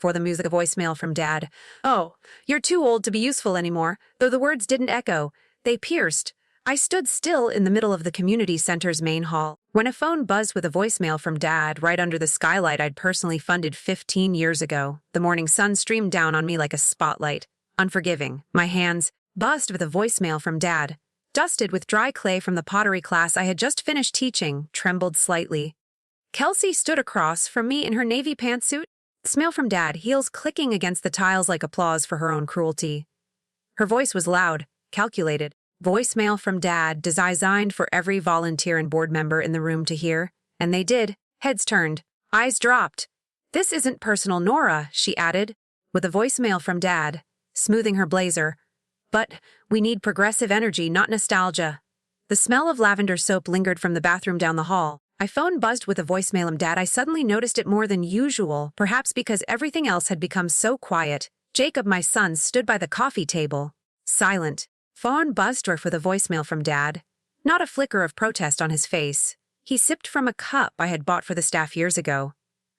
For the music, a voicemail from Dad. "Oh, you're too old to be useful anymore," though the words didn't echo. They pierced. I stood still in the middle of the community center's main hall when a phone buzzed with a voicemail from Dad right under the skylight I'd personally funded 15 years ago. The morning sun streamed down on me like a spotlight. Unforgiving, my hands buzzed with a voicemail from Dad. Dusted with dry clay from the pottery class I had just finished teaching, trembled slightly. Kelsey stood across from me in her navy pantsuit. Smell from Dad, heels clicking against the tiles like applause for her own cruelty. Her voice was loud, calculated. Voicemail from Dad, designed for every volunteer and board member in the room to hear. And they did. Heads turned. Eyes dropped. "This isn't personal, Nora," she added, with a voicemail from Dad, smoothing her blazer. "But we need progressive energy, not nostalgia." The smell of lavender soap lingered from the bathroom down the hall. My phone buzzed with a voicemail from Dad. I suddenly noticed it more than usual, perhaps because everything else had become so quiet. Jacob, my son, stood by the coffee table, silent. Phone buzzed with a voicemail from Dad. Not a flicker of protest on his face. He sipped from a cup I had bought for the staff years ago.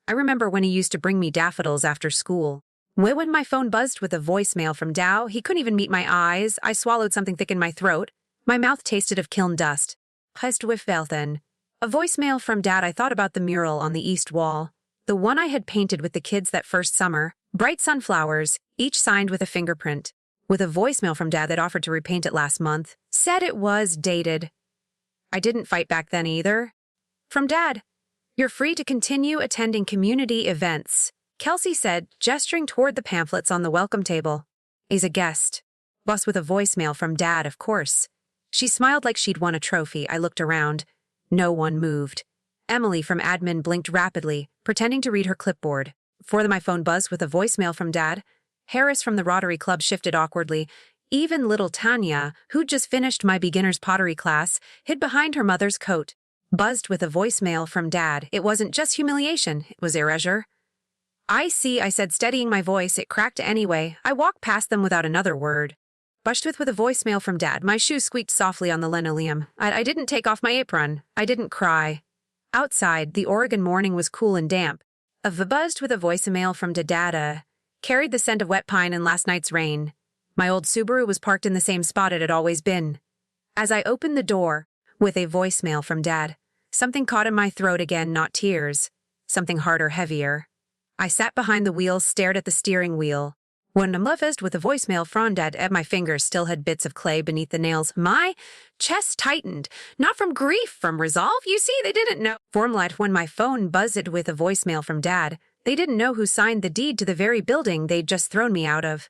I remember when he used to bring me daffodils after school. When my phone buzzed with a voicemail from Dow, he couldn't even meet my eyes. I swallowed something thick in my throat. My mouth tasted of kiln dust. Then. A voicemail from Dad. I thought about the mural on the east wall. The one I had painted with the kids that first summer. Bright sunflowers, each signed with a fingerprint. With a voicemail from Dad that offered to repaint it last month. Said it was dated. I didn't fight back then either. From Dad. "You're free to continue attending community events," Kelsey said, gesturing toward the pamphlets on the welcome table. "He's a guest." Bus with a voicemail from Dad, of course. She smiled like she'd won a trophy. I looked around. No one moved. Emily from admin blinked rapidly, pretending to read her clipboard. Before my phone buzzed with a voicemail from Dad, Harris from the Rotary Club shifted awkwardly. Even little Tanya, who'd just finished my beginner's pottery class, hid behind her mother's coat. Buzzed with a voicemail from Dad. It wasn't just humiliation, it was erasure. "I see," I said, steadying my voice. It cracked anyway. I walked past them without another word. Bushed with a voicemail from Dad. My shoes squeaked softly on the linoleum. I didn't take off my apron. I didn't cry. Outside, the Oregon morning was cool and damp. Buzzed with a voicemail from Dada. Carried the scent of wet pine and last night's rain. My old Subaru was parked in the same spot it had always been. As I opened the door, with a voicemail from Dad, something caught in my throat again, not tears. Something harder, heavier. I sat behind the wheel, stared at the steering wheel. When I'm left with a voicemail from Dad, my fingers still had bits of clay beneath the nails. My chest tightened. Not from grief, from resolve. You see, they didn't know. Formlight, when my phone buzzed with a voicemail from Dad, they didn't know who signed the deed to the very building they'd just thrown me out of.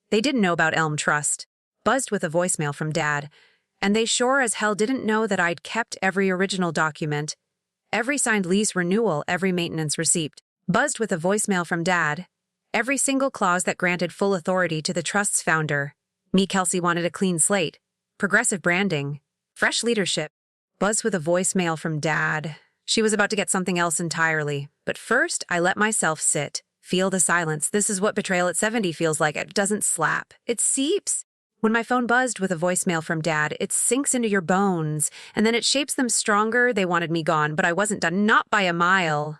They didn't know about Elm Trust. Buzzed with a voicemail from Dad. And they sure as hell didn't know that I'd kept every original document, every signed lease renewal, every maintenance receipt. Buzzed with a voicemail from Dad. Every single clause that granted full authority to the trust's founder. Me, Kelsey, wanted a clean slate. Progressive branding. Fresh leadership. Buzzed with a voicemail from Dad. She was about to get something else entirely. But first, I let myself sit. Feel the silence. This is what betrayal at 70 feels like. It doesn't slap. It seeps. When my phone buzzed with a voicemail from Dad, it sinks into your bones, and then it shapes them stronger. They wanted me gone, but I wasn't done. Not by a mile.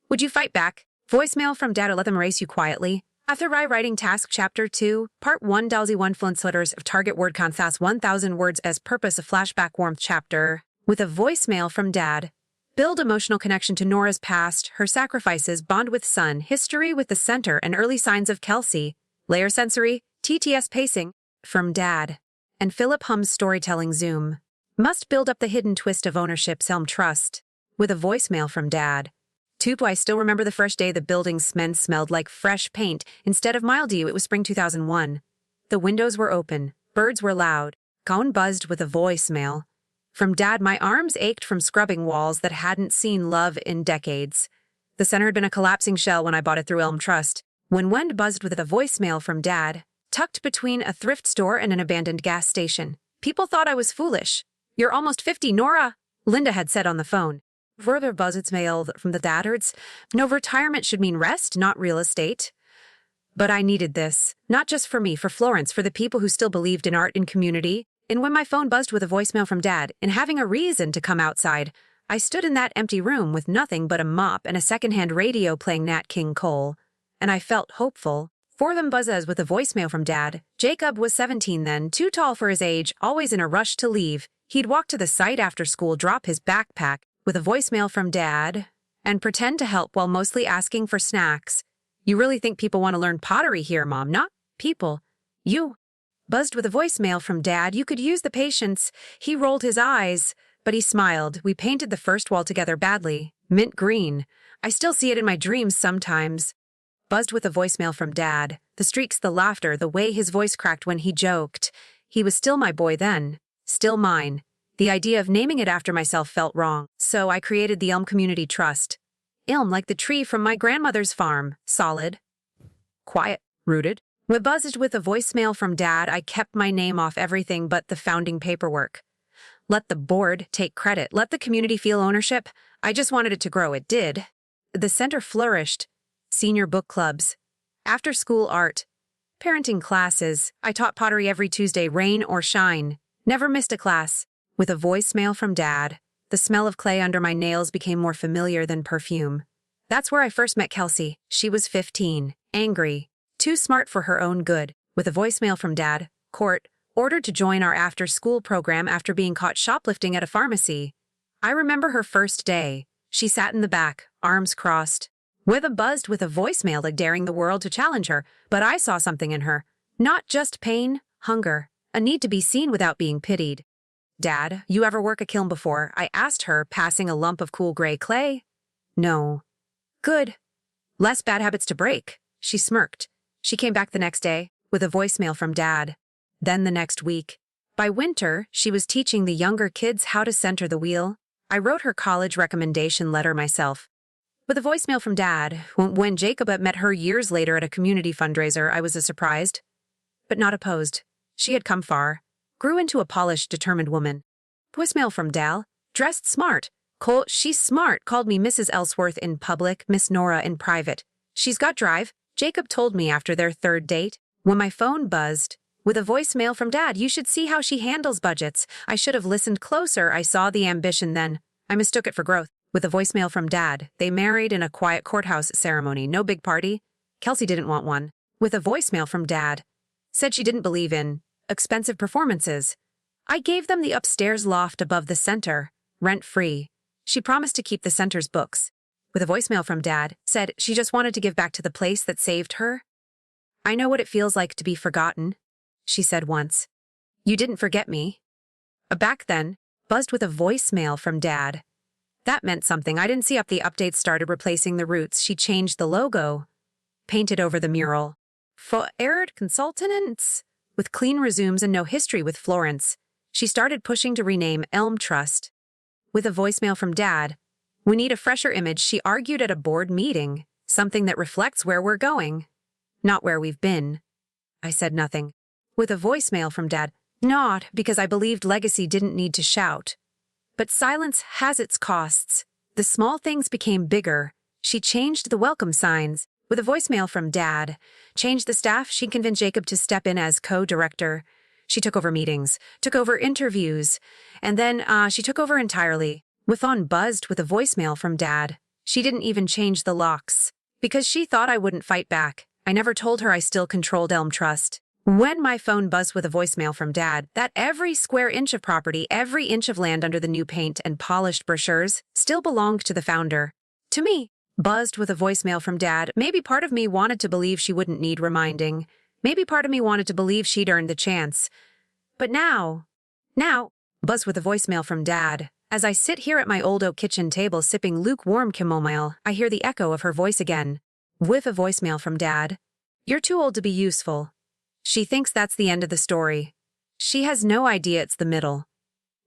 "Would you fight back?" Voicemail from Dad, or let them erase you quietly. After writing task chapter 2, part 1, Dalsy 1 fluent letters of target word count fast 1,000 words as purpose of flashback warmth chapter. With a voicemail from Dad. Build emotional connection to Nora's past, her sacrifices, bond with son, history with the center, and early signs of Kelsey. Layer sensory, TTS pacing. From Dad. And Philip Hum's storytelling zoom. Must build up the hidden twist of ownership, Elm Trust. With a voicemail from Dad. I still remember the first day the building's smelled like fresh paint. Instead of mildew, it was spring 2001. The windows were open. Birds were loud. Phone buzzed with a voicemail. From Dad, my arms ached from scrubbing walls that hadn't seen love in decades. The center had been a collapsing shell when I bought it through Elm Trust. When Wend buzzed with a voicemail from Dad, tucked between a thrift store and an abandoned gas station. People thought I was foolish. "You're almost 50, Nora," Linda had said on the phone. Further buzzards mailed from the Daddards. No, retirement should mean rest, not real estate. But I needed this. Not just for me, for Florence, for the people who still believed in art and community. And when my phone buzzed with a voicemail from Dad, and having a reason to come outside, I stood in that empty room with nothing but a mop and a secondhand radio playing Nat King Cole. and I felt hopeful. For them buzzes with a voicemail from Dad. Jacob was 17 then, too tall for his age, always in a rush to leave. He'd walk to the site after school, drop his backpack with a voicemail from Dad, and pretend to help while mostly asking for snacks. You really think people want to learn pottery here, Mom? Not people. You. Buzzed with a voicemail from Dad. You could use the patience. He rolled his eyes, but he smiled. We painted the first wall together badly. Mint green. I still see it in my dreams sometimes. Buzzed with a voicemail from Dad. The streaks, the laughter, the way his voice cracked when he joked. He was still my boy then. Still mine. The idea of naming it after myself felt wrong, so I created the Elm Community Trust. Elm like the tree from my grandmother's farm. Solid. Quiet. Rooted. When buzzed with a voicemail from Dad, I kept my name off everything but the founding paperwork. Let the board take credit. Let the community feel ownership. I just wanted it to grow. It did. The center flourished. Senior book clubs. After-school art. Parenting classes. I taught pottery every Tuesday, rain or shine. Never missed a class. With a voicemail from Dad, the smell of clay under my nails became more familiar than perfume. That's where I first met Kelsey. She was 15. Angry. Too smart for her own good. With a voicemail from Dad, Court, ordered to join our after-school program after being caught shoplifting at a pharmacy. I remember her first day. She sat in the back, arms crossed. With buzzed with a voicemail like daring the world to challenge her, but I saw something in her. Not just pain, hunger, a need to be seen without being pitied. Dad, you ever work a kiln before? I asked her, passing a lump of cool gray clay. No. Good. Less bad habits to break. She smirked. She came back the next day, with a voicemail from Dad. Then the next week. By winter, she was teaching the younger kids how to center the wheel. I wrote her college recommendation letter myself. With a voicemail from Dad, when Jacob met her years later at a community fundraiser, I was surprised, but not opposed. She had come far, grew into a polished, determined woman. Voicemail from Dal, dressed smart. She's smart, called me Mrs. Ellsworth in public, Miss Nora in private. She's got drive, Jacob told me after their third date. When my phone buzzed, with a voicemail from Dad, you should see how she handles budgets. I should have listened closer. I saw the ambition then. I mistook it for growth. With a voicemail from Dad, they married in a quiet courthouse ceremony, no big party. Kelsey didn't want one. With a voicemail from Dad, said she didn't believe in expensive performances. I gave them the upstairs loft above the center, rent-free. She promised to keep the center's books. With a voicemail from Dad, said she just wanted to give back to the place that saved her. I know what it feels like to be forgotten, she said once. You didn't forget me. Back then, buzzed with a voicemail from Dad. That meant something. I didn't see up the updates started replacing the roots. She changed the logo, painted over the mural. For aired consultants, with clean resumes and no history with Florence. She started pushing to rename Elm Trust. With a voicemail from Dad, we need a fresher image, she argued at a board meeting, something that reflects where we're going, not where we've been. I said nothing. With a voicemail from Dad, not because I believed legacy didn't need to shout. But silence has its costs. The small things became bigger. She changed the welcome signs. With a voicemail from Dad, changed the staff. She convinced Jacob to step in as co-director. She took over meetings, took over interviews, and then she took over entirely. Withon buzzed with a voicemail from Dad. She didn't even change the locks, because she thought I wouldn't fight back. I never told her I still controlled Elm Trust. When my phone buzzed with a voicemail from Dad, that every square inch of property, every inch of land under the new paint and polished brochures, still belonged to the founder. To me, buzzed with a voicemail from Dad, maybe part of me wanted to believe she wouldn't need reminding. Maybe part of me wanted to believe she'd earned the chance. But now, buzzed with a voicemail from Dad. As I sit here at my old oak kitchen table sipping lukewarm chamomile, I hear the echo of her voice again. With a voicemail from Dad. You're too old to be useful. She thinks that's the end of the story. She has no idea it's the middle.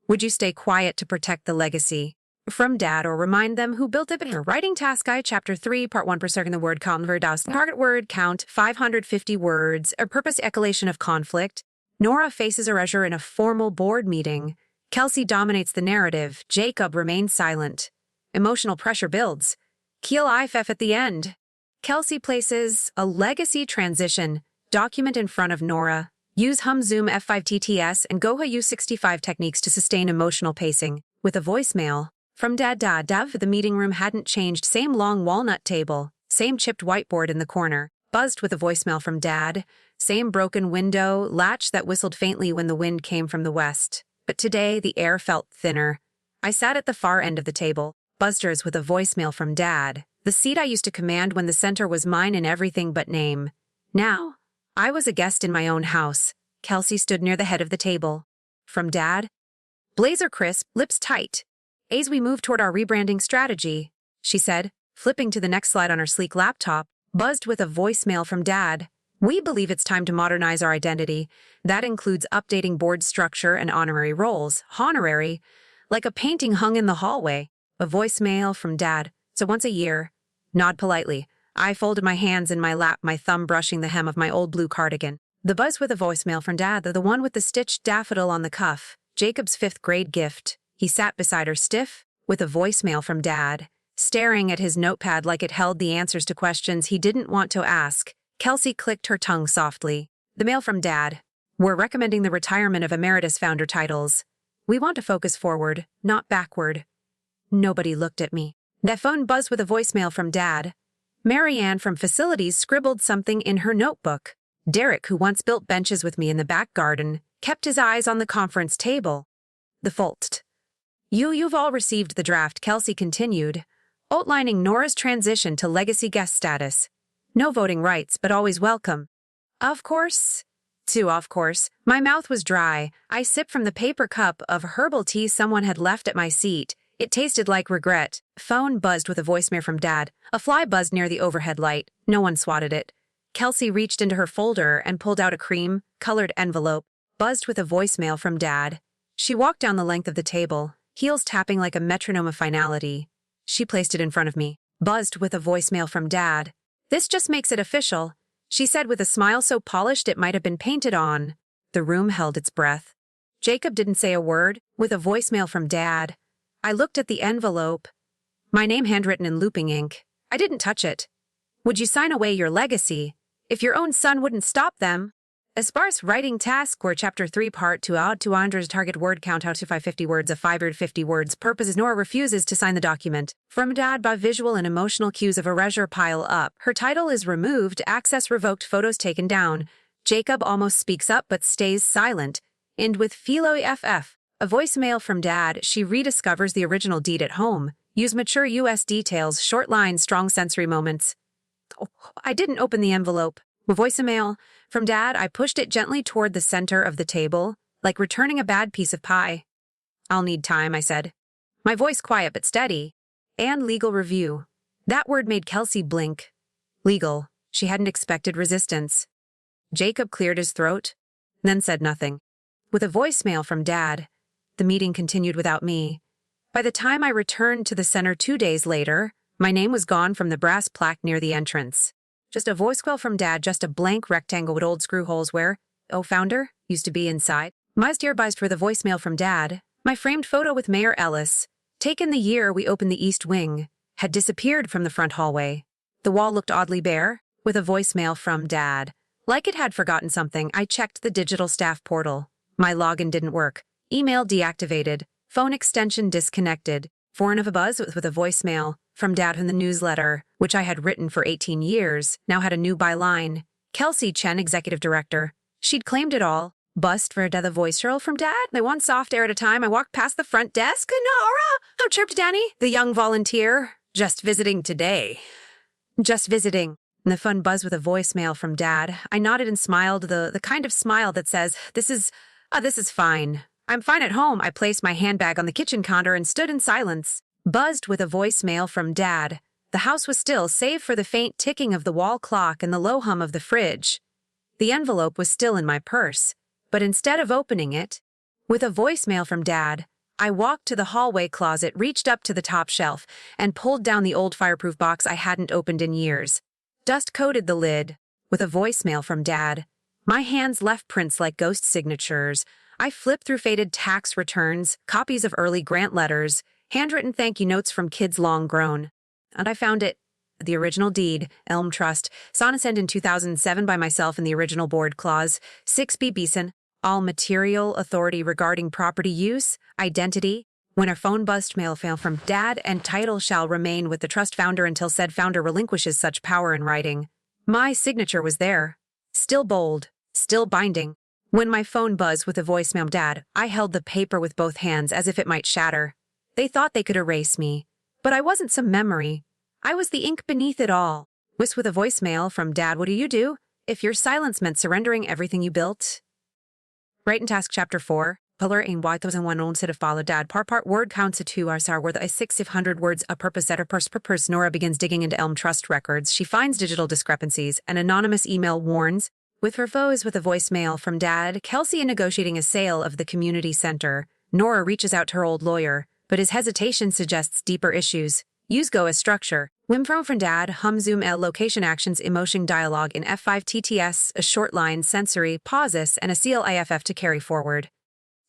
Would you stay quiet to protect the legacy? From Dad, or remind them who built it in her writing task guide, chapter 3, part 1 per second, the word convert aus. Target word count, 550 words, a purpose escalation of conflict. Nora faces erasure in a formal board meeting. Kelsey dominates the narrative. Jacob remains silent. Emotional pressure builds. Keel IFF at the end. Kelsey places a legacy transition document in front of Nora. Use Hum Zoom F5 TTS and Goha U65 techniques to sustain emotional pacing. With a voicemail from Dad. The meeting room hadn't changed. Same long walnut table. Same chipped whiteboard in the corner, buzzed with a voicemail from Dad. Same broken window, latch that whistled faintly when the wind came from the west. But today, the air felt thinner. I sat at the far end of the table, buzzers with a voicemail from Dad, the seat I used to command when the center was mine in everything but name. Now, I was a guest in my own house. Kelsey stood near the head of the table. From Dad? Blazer crisp, lips tight. As we move toward our rebranding strategy, she said, flipping to the next slide on her sleek laptop, buzzed with a voicemail from Dad. We believe it's time to modernize our identity. That includes updating board structure and honorary roles. Honorary, like a painting hung in the hallway. A voicemail from Dad. So once a year. Nod politely. I folded my hands in my lap, my thumb brushing the hem of my old blue cardigan. The buzz with a voicemail from Dad, the one with the stitched daffodil on the cuff. Jacob's 5th grade gift. He sat beside her stiff, with a voicemail from Dad, staring at his notepad like it held the answers to questions he didn't want to ask. Kelsey clicked her tongue softly. The mail from Dad. We're recommending the retirement of emeritus founder titles. We want to focus forward, not backward. Nobody looked at me. That phone buzzed with a voicemail from Dad. Marianne from facilities scribbled something in her notebook. Derek, who once built benches with me in the back garden, kept his eyes on the conference table. The Foltst. You've all received the draft, Kelsey continued, outlining Nora's transition to legacy guest status. No voting rights, but always welcome. Of course. Of course. My mouth was dry. I sipped from the paper cup of herbal tea someone had left at my seat. It tasted like regret. Phone buzzed with a voicemail from Dad. A fly buzzed near the overhead light. No one swatted it. Kelsey reached into her folder and pulled out a cream-colored envelope, buzzed with a voicemail from Dad. She walked down the length of the table, heels tapping like a metronome of finality. She placed it in front of me, buzzed with a voicemail from Dad. This just makes it official, she said with a smile so polished it might have been painted on. The room held its breath. Jacob didn't say a word, with a voicemail from Dad. I looked at the envelope. My name handwritten in looping ink. I didn't touch it. Would you sign away your legacy? If your own son wouldn't stop them? A sparse writing task where Chapter 3 Part 2 out to Andre's target word count out to 550 words of 550 words purposes Nora refuses to sign the document. From Dad by visual and emotional cues of erasure pile up. Her title is removed, access revoked, photos taken down. Jacob almost speaks up but stays silent. And with Philo FF, a voicemail from Dad, she rediscovers the original deed at home. Use mature US details, short lines, strong sensory moments. Oh, I didn't open the envelope. Voicemail from Dad, I pushed it gently toward the center of the table, like returning a bad piece of pie. I'll need time, I said. My voice quiet but steady. And legal review. That word made Kelsey blink. Legal. She hadn't expected resistance. Jacob cleared his throat, then said nothing. With a voicemail from Dad, the meeting continued without me. By the time I returned to the center 2 days later, my name was gone from the brass plaque near the entrance. Just a voicemail from Dad, just a blank rectangle with old screw holes where, founder, used to be inside. My buzzed for the voicemail from Dad. My framed photo with Mayor Ellis, taken the year we opened the East Wing, had disappeared from the front hallway. The wall looked oddly bare, with a voicemail from Dad. Like it had forgotten something, I checked the digital staff portal. My login didn't work. Email deactivated. Phone extension disconnected. Foreign of a buzz with a voicemail from Dad in the newsletter, which I had written for 18 years, now had a new byline. Kelsey Chen, executive director. She'd claimed it all. Bust for the voice roll from Dad. They one soft air at a time. I walked past the front desk. Nora! Oh, chirped Danny, the young volunteer. Just visiting today. Just visiting. And the phone buzzed with a voicemail from Dad. I nodded and smiled, the kind of smile that says, this is fine. I'm fine at home. I placed my handbag on the kitchen counter and stood in silence. Buzzed with a voicemail from Dad. The house was still, save for the faint ticking of the wall clock and the low hum of the fridge. The envelope was still in my purse, but instead of opening it, with a voicemail from Dad, I walked to the hallway closet, reached up to the top shelf, and pulled down the old fireproof box I hadn't opened in years. Dust coated the lid, with a voicemail from Dad. My hands left prints like ghost signatures. I flipped through faded tax returns, copies of early grant letters, handwritten thank you notes from kids long grown. And I found it. The original deed, Elm Trust, sonnescent in 2007 by myself in the original board clause, 6B Beeson, all material authority regarding property use, identity, When a phone buzzed mail from Dad and title shall remain with the trust founder until said founder relinquishes such power in writing. My signature was there. Still bold. Still binding. When my phone buzzed with a voicemail from Dad, I held the paper with both hands as if it might shatter. They thought they could erase me. But I wasn't some memory. I was the ink beneath it all. With a voicemail from Dad, what do you do if your silence meant surrendering everything you built? Write and Task Chapter 4. Pillar in 1001 set of follow Dad. Part word counts a 2 are worth a 600 words a purpose at her purpose. Nora begins digging into Elm Trust records. She finds digital discrepancies. An anonymous email warns. With her foes with a voicemail from Dad, Kelsey negotiating a sale of the community center. Nora reaches out to her old lawyer, but his hesitation suggests deeper issues. Use Go as structure. Wimfro from Dad, hum zoom L location actions emotion dialogue in F5 TTS, a short line, sensory, pauses, and a CLIFF to carry forward.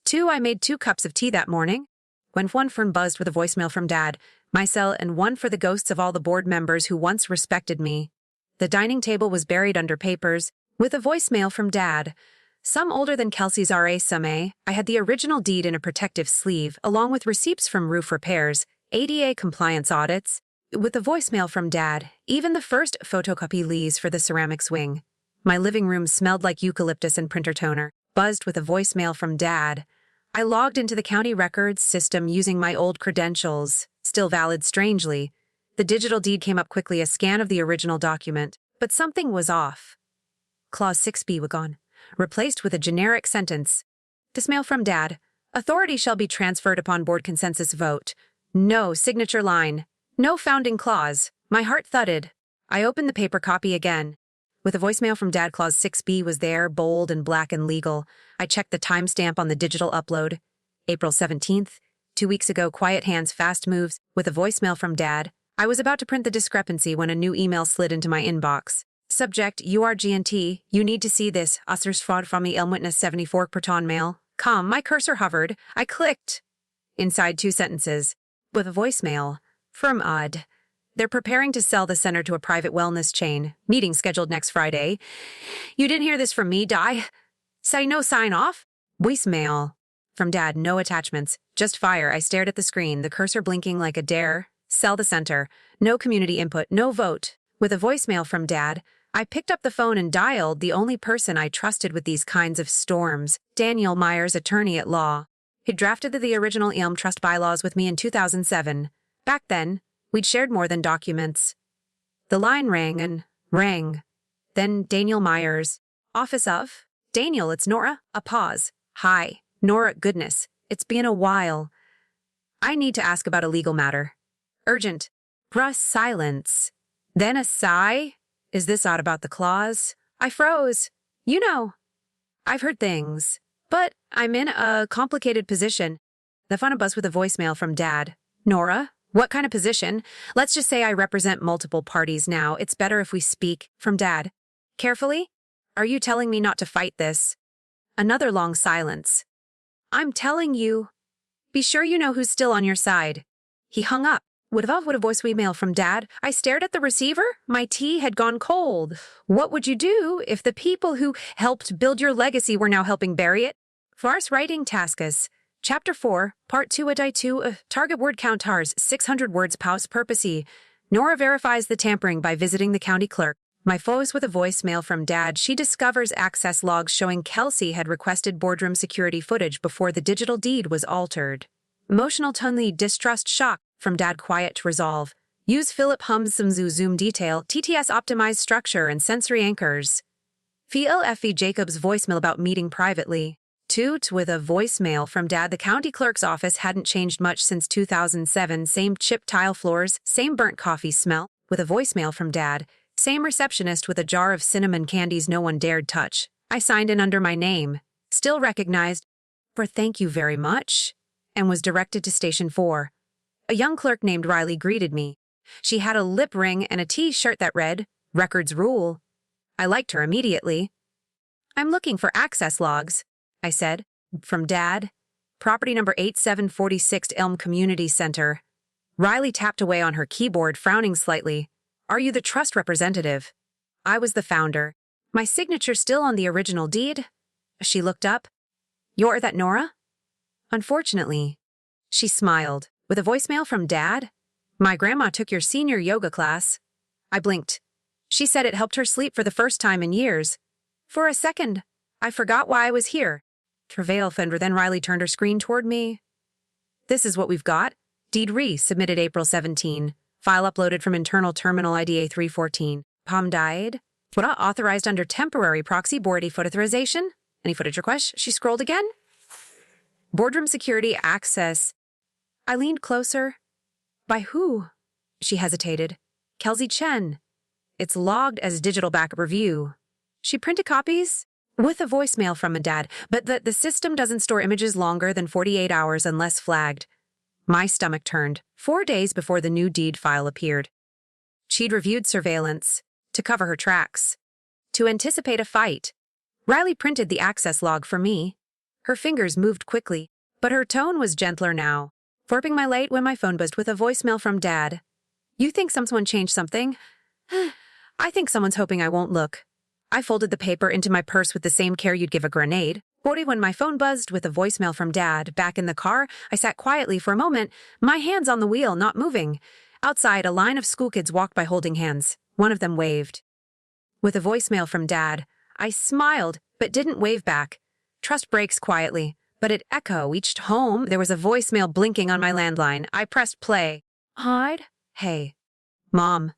2. I made 2 cups of tea that morning. When one phone buzzed with a voicemail from Dad, my cell, and one for the ghosts of all the board members who once respected me. The dining table was buried under papers, with a voicemail from Dad. Some older than Kelsey's RA, some A. I had the original deed in a protective sleeve, along with receipts from roof repairs, ADA compliance audits, with a voicemail from Dad, even the first photocopy lease for the ceramics wing. My living room smelled like eucalyptus and printer toner, buzzed with a voicemail from Dad. I logged into the county records system using my old credentials, still valid strangely. The digital deed came up quickly, a scan of the original document, but something was off. Clause 6b was gone, replaced with a generic sentence. This mail from Dad. Authority shall be transferred upon board consensus vote. No signature line. No founding clause. My heart thudded. I opened the paper copy again. With a voicemail from Dad, Clause 6b was there, bold and black and legal. I checked the timestamp on the digital upload. April 17th. 2 weeks ago, quiet hands, fast moves. With a voicemail from Dad. I was about to print the discrepancy when a new email slid into my inbox. Subject, URGNT. You need to see this. Users fraud from the Elm Witness 74 Proton mail. Come, my cursor hovered. I clicked. Inside 2 sentences. With a voicemail. From UD. They're preparing to sell the center to a private wellness chain. Meeting scheduled next Friday. You didn't hear this from me, Di. Say no sign off? Voicemail. From Dad, no attachments. Just fire. I stared at the screen, the cursor blinking like a dare. Sell the center. No community input, no vote. With a voicemail from Dad, I picked up the phone and dialed the only person I trusted with these kinds of storms, Daniel Myers, attorney at law. He drafted the original Elm Trust bylaws with me in 2007. Back then, we'd shared more than documents. The line rang and rang. Then Daniel Myers. Office of? Daniel, it's Nora. A pause. Hi. Nora, goodness. It's been a while. I need to ask about a legal matter. Urgent. Bruh, silence. Then a sigh. Is this odd about the clause? I froze. You know. I've heard things. But I'm in a complicated position. The phone buzzed with a voicemail from Dad. Nora? What kind of position? Let's just say I represent multiple parties now. It's better if we speak. From Dad. Carefully? Are you telling me not to fight this? Another long silence. I'm telling you. Be sure you know who's still on your side. He hung up. With a voicemail from Dad, I stared at the receiver. My tea had gone cold. What would you do if the people who helped build your legacy were now helping bury it? Farce writing tasks. Chapter 4, Part 2 a die 2, target word count tars, 600 words pause purposey. Nora verifies the tampering by visiting the county clerk. My foes with a voicemail from Dad, she discovers access logs showing Kelsey had requested boardroom security footage before the digital deed was altered. Emotional tonally distrust shock from Dad quiet to resolve. Use Philip Hum's zoom detail, TTS optimized structure and sensory anchors. F.E. Jacobs voicemail about meeting privately. Toot with a voicemail from Dad. The county clerk's office hadn't changed much since 2007. Same chipped tile floors, same burnt coffee smell. With a voicemail from Dad. Same receptionist with a jar of cinnamon candies no one dared touch. I signed in under my name. Still recognized for thank you very much. And was directed to Station 4. A young clerk named Riley greeted me. She had a lip ring and a T-shirt that read, Records Rule. I liked her immediately. I'm looking for access logs, I said. From Dad. Property number 8746 Elm Community Center. Riley tapped away on her keyboard, frowning slightly. Are you the trust representative? I was the founder. My signature still on the original deed? She looked up. You're that Nora? Unfortunately. She smiled. With a voicemail from Dad? My grandma took your senior yoga class. I blinked. She said it helped her sleep for the first time in years. For a second, I forgot why I was here. Travail Fender, then Riley turned her screen toward me. This is what we've got. Deed submitted April 17. File uploaded from internal terminal IDA 314. Palm died. What authorized under temporary proxy board foot authorization? Any footage request? She scrolled again. Boardroom security access. I leaned closer. By who? She hesitated. Kelsey Chen. It's logged as digital backup review. She printed copies? With a voicemail from a dad, but the system doesn't store images longer than 48 hours unless flagged. My stomach turned. 4 days before the new deed file appeared. She'd reviewed surveillance to cover her tracks, to anticipate a fight. Riley printed the access log for me. Her fingers moved quickly, but her tone was gentler now. Warping my late when my phone buzzed with a voicemail from Dad. You think someone changed something? I think someone's hoping I won't look. I folded the paper into my purse with the same care you'd give a grenade. When my phone buzzed with a voicemail from Dad, back in the car, I sat quietly for a moment, my hands on the wheel, not moving. Outside, a line of schoolkids walked by holding hands. One of them waved. With a voicemail from Dad, I smiled, but didn't wave back. Trust breaks quietly, but it echoed each home. There was a voicemail blinking on my landline. I pressed play. Hide? Hey. Mom.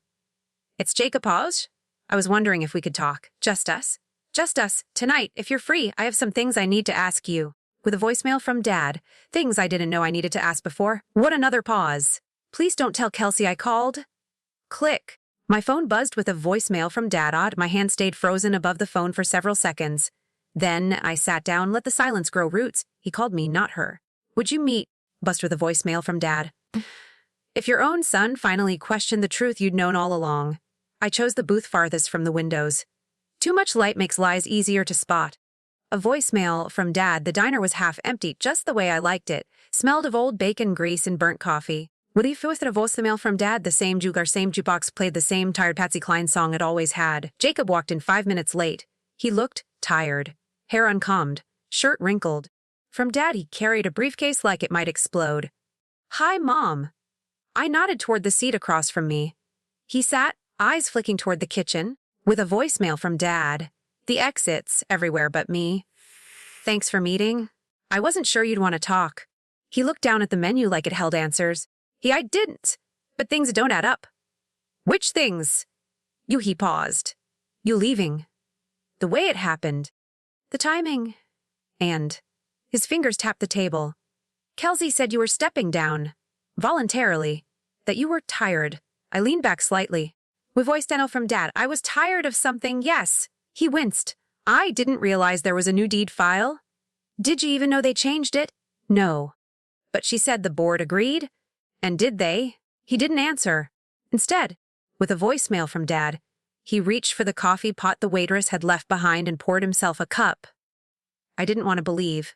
It's Jacob Oz. I was wondering if we could talk. Just us. Just us. Tonight, if you're free, I have some things I need to ask you. With a voicemail from Dad. Things I didn't know I needed to ask before. What another pause. Please don't tell Kelsey I called. Click. My phone buzzed with a voicemail from Dad. My hand stayed frozen above the phone for several seconds. Then I sat down, let the silence grow roots. He called me, not her. Would you meet? Buzzed with a voicemail from Dad. If your own son finally questioned the truth you'd known all along. I chose the booth farthest from the windows. Too much light makes lies easier to spot. A voicemail from Dad. The diner was half empty, just the way I liked it. Smelled of old bacon grease and burnt coffee. Would he with a voicemail from Dad? The same jugar, same jukebox played the same tired Patsy Cline song it always had. Jacob walked in 5 minutes late. He looked tired. Hair uncombed. Shirt wrinkled. From Dad, he carried a briefcase like it might explode. Hi, Mom. I nodded toward the seat across from me. He sat, eyes flicking toward the kitchen, with a voicemail from Dad. The exits, everywhere but me. Thanks for meeting. I wasn't sure you'd want to talk. He looked down at the menu like it held answers. I didn't, but things don't add up. Which things? He paused. You leaving. The way it happened. The timing. And his fingers tapped the table. Kelsey said you were stepping down. Voluntarily. That you were tired. I leaned back slightly. With voice deno from Dad. I was tired of something, yes. He winced. I didn't realize there was a new deed file. Did you even know they changed it? No. But she said the board agreed. And did they? He didn't answer. Instead, with a voicemail from Dad, he reached for the coffee pot the waitress had left behind and poured himself a cup. I didn't want to believe.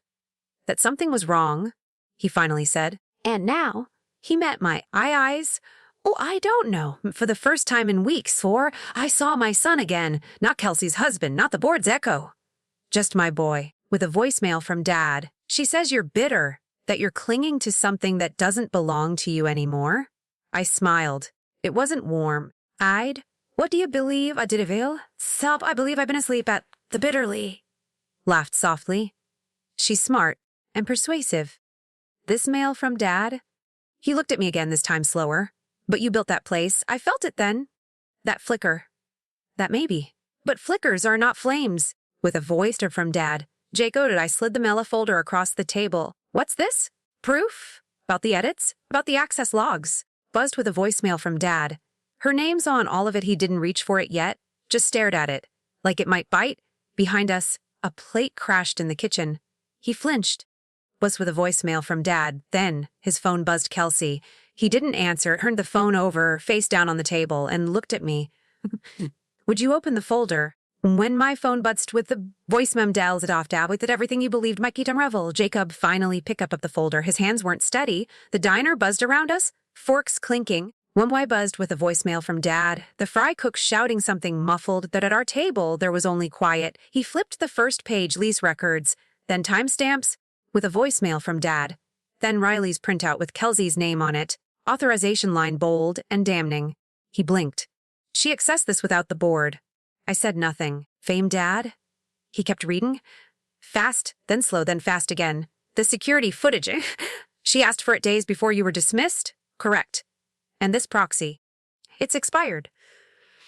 That something was wrong, he finally said. And now, he met my eyes. Oh, I don't know. For the first time in weeks, for I saw my son again. Not Kelsey's husband, not the board's echo. Just my boy. With a voicemail from Dad. She says you're bitter. That you're clinging to something that doesn't belong to you anymore? I smiled. It wasn't warm. What do you believe I did avail? Self, I believe I've been asleep at the bitterly. Laughed softly. She's smart and persuasive. This mail from Dad? He looked at me again, this time slower. But you built that place. I felt it then. That flicker. That maybe. But flickers are not flames. With a voice from Dad. Jacob, I slid the mail folder across the table. What's this? Proof? About the edits? About the access logs? Buzzed with a voicemail from Dad. Her name's on all of it. He didn't reach for it yet. Just stared at it. Like it might bite. Behind us, a plate crashed in the kitchen. He flinched. Was with a voicemail from Dad. Then, his phone buzzed Kelsey. He didn't answer, turned the phone over, face down on the table, and looked at me. Would you open the folder? When my phone buzzed with the voicemail dials it off dab with it everything you believed might keep unravel, Jacob finally picked up the folder. His hands weren't steady. The diner buzzed around us, forks clinking. One way buzzed with a voicemail from Dad. The fry cook shouting something muffled that at our table there was only quiet. He flipped the first page, lease records, then timestamps, with a voicemail from Dad. Then Riley's printout with Kelsey's name on it, authorization line bold and damning. He blinked. She accessed this without the board. I said nothing. Fame, Dad? He kept reading. Fast, then slow, then fast again. The security footage. She asked for it days before you were dismissed? Correct. And this proxy. It's expired.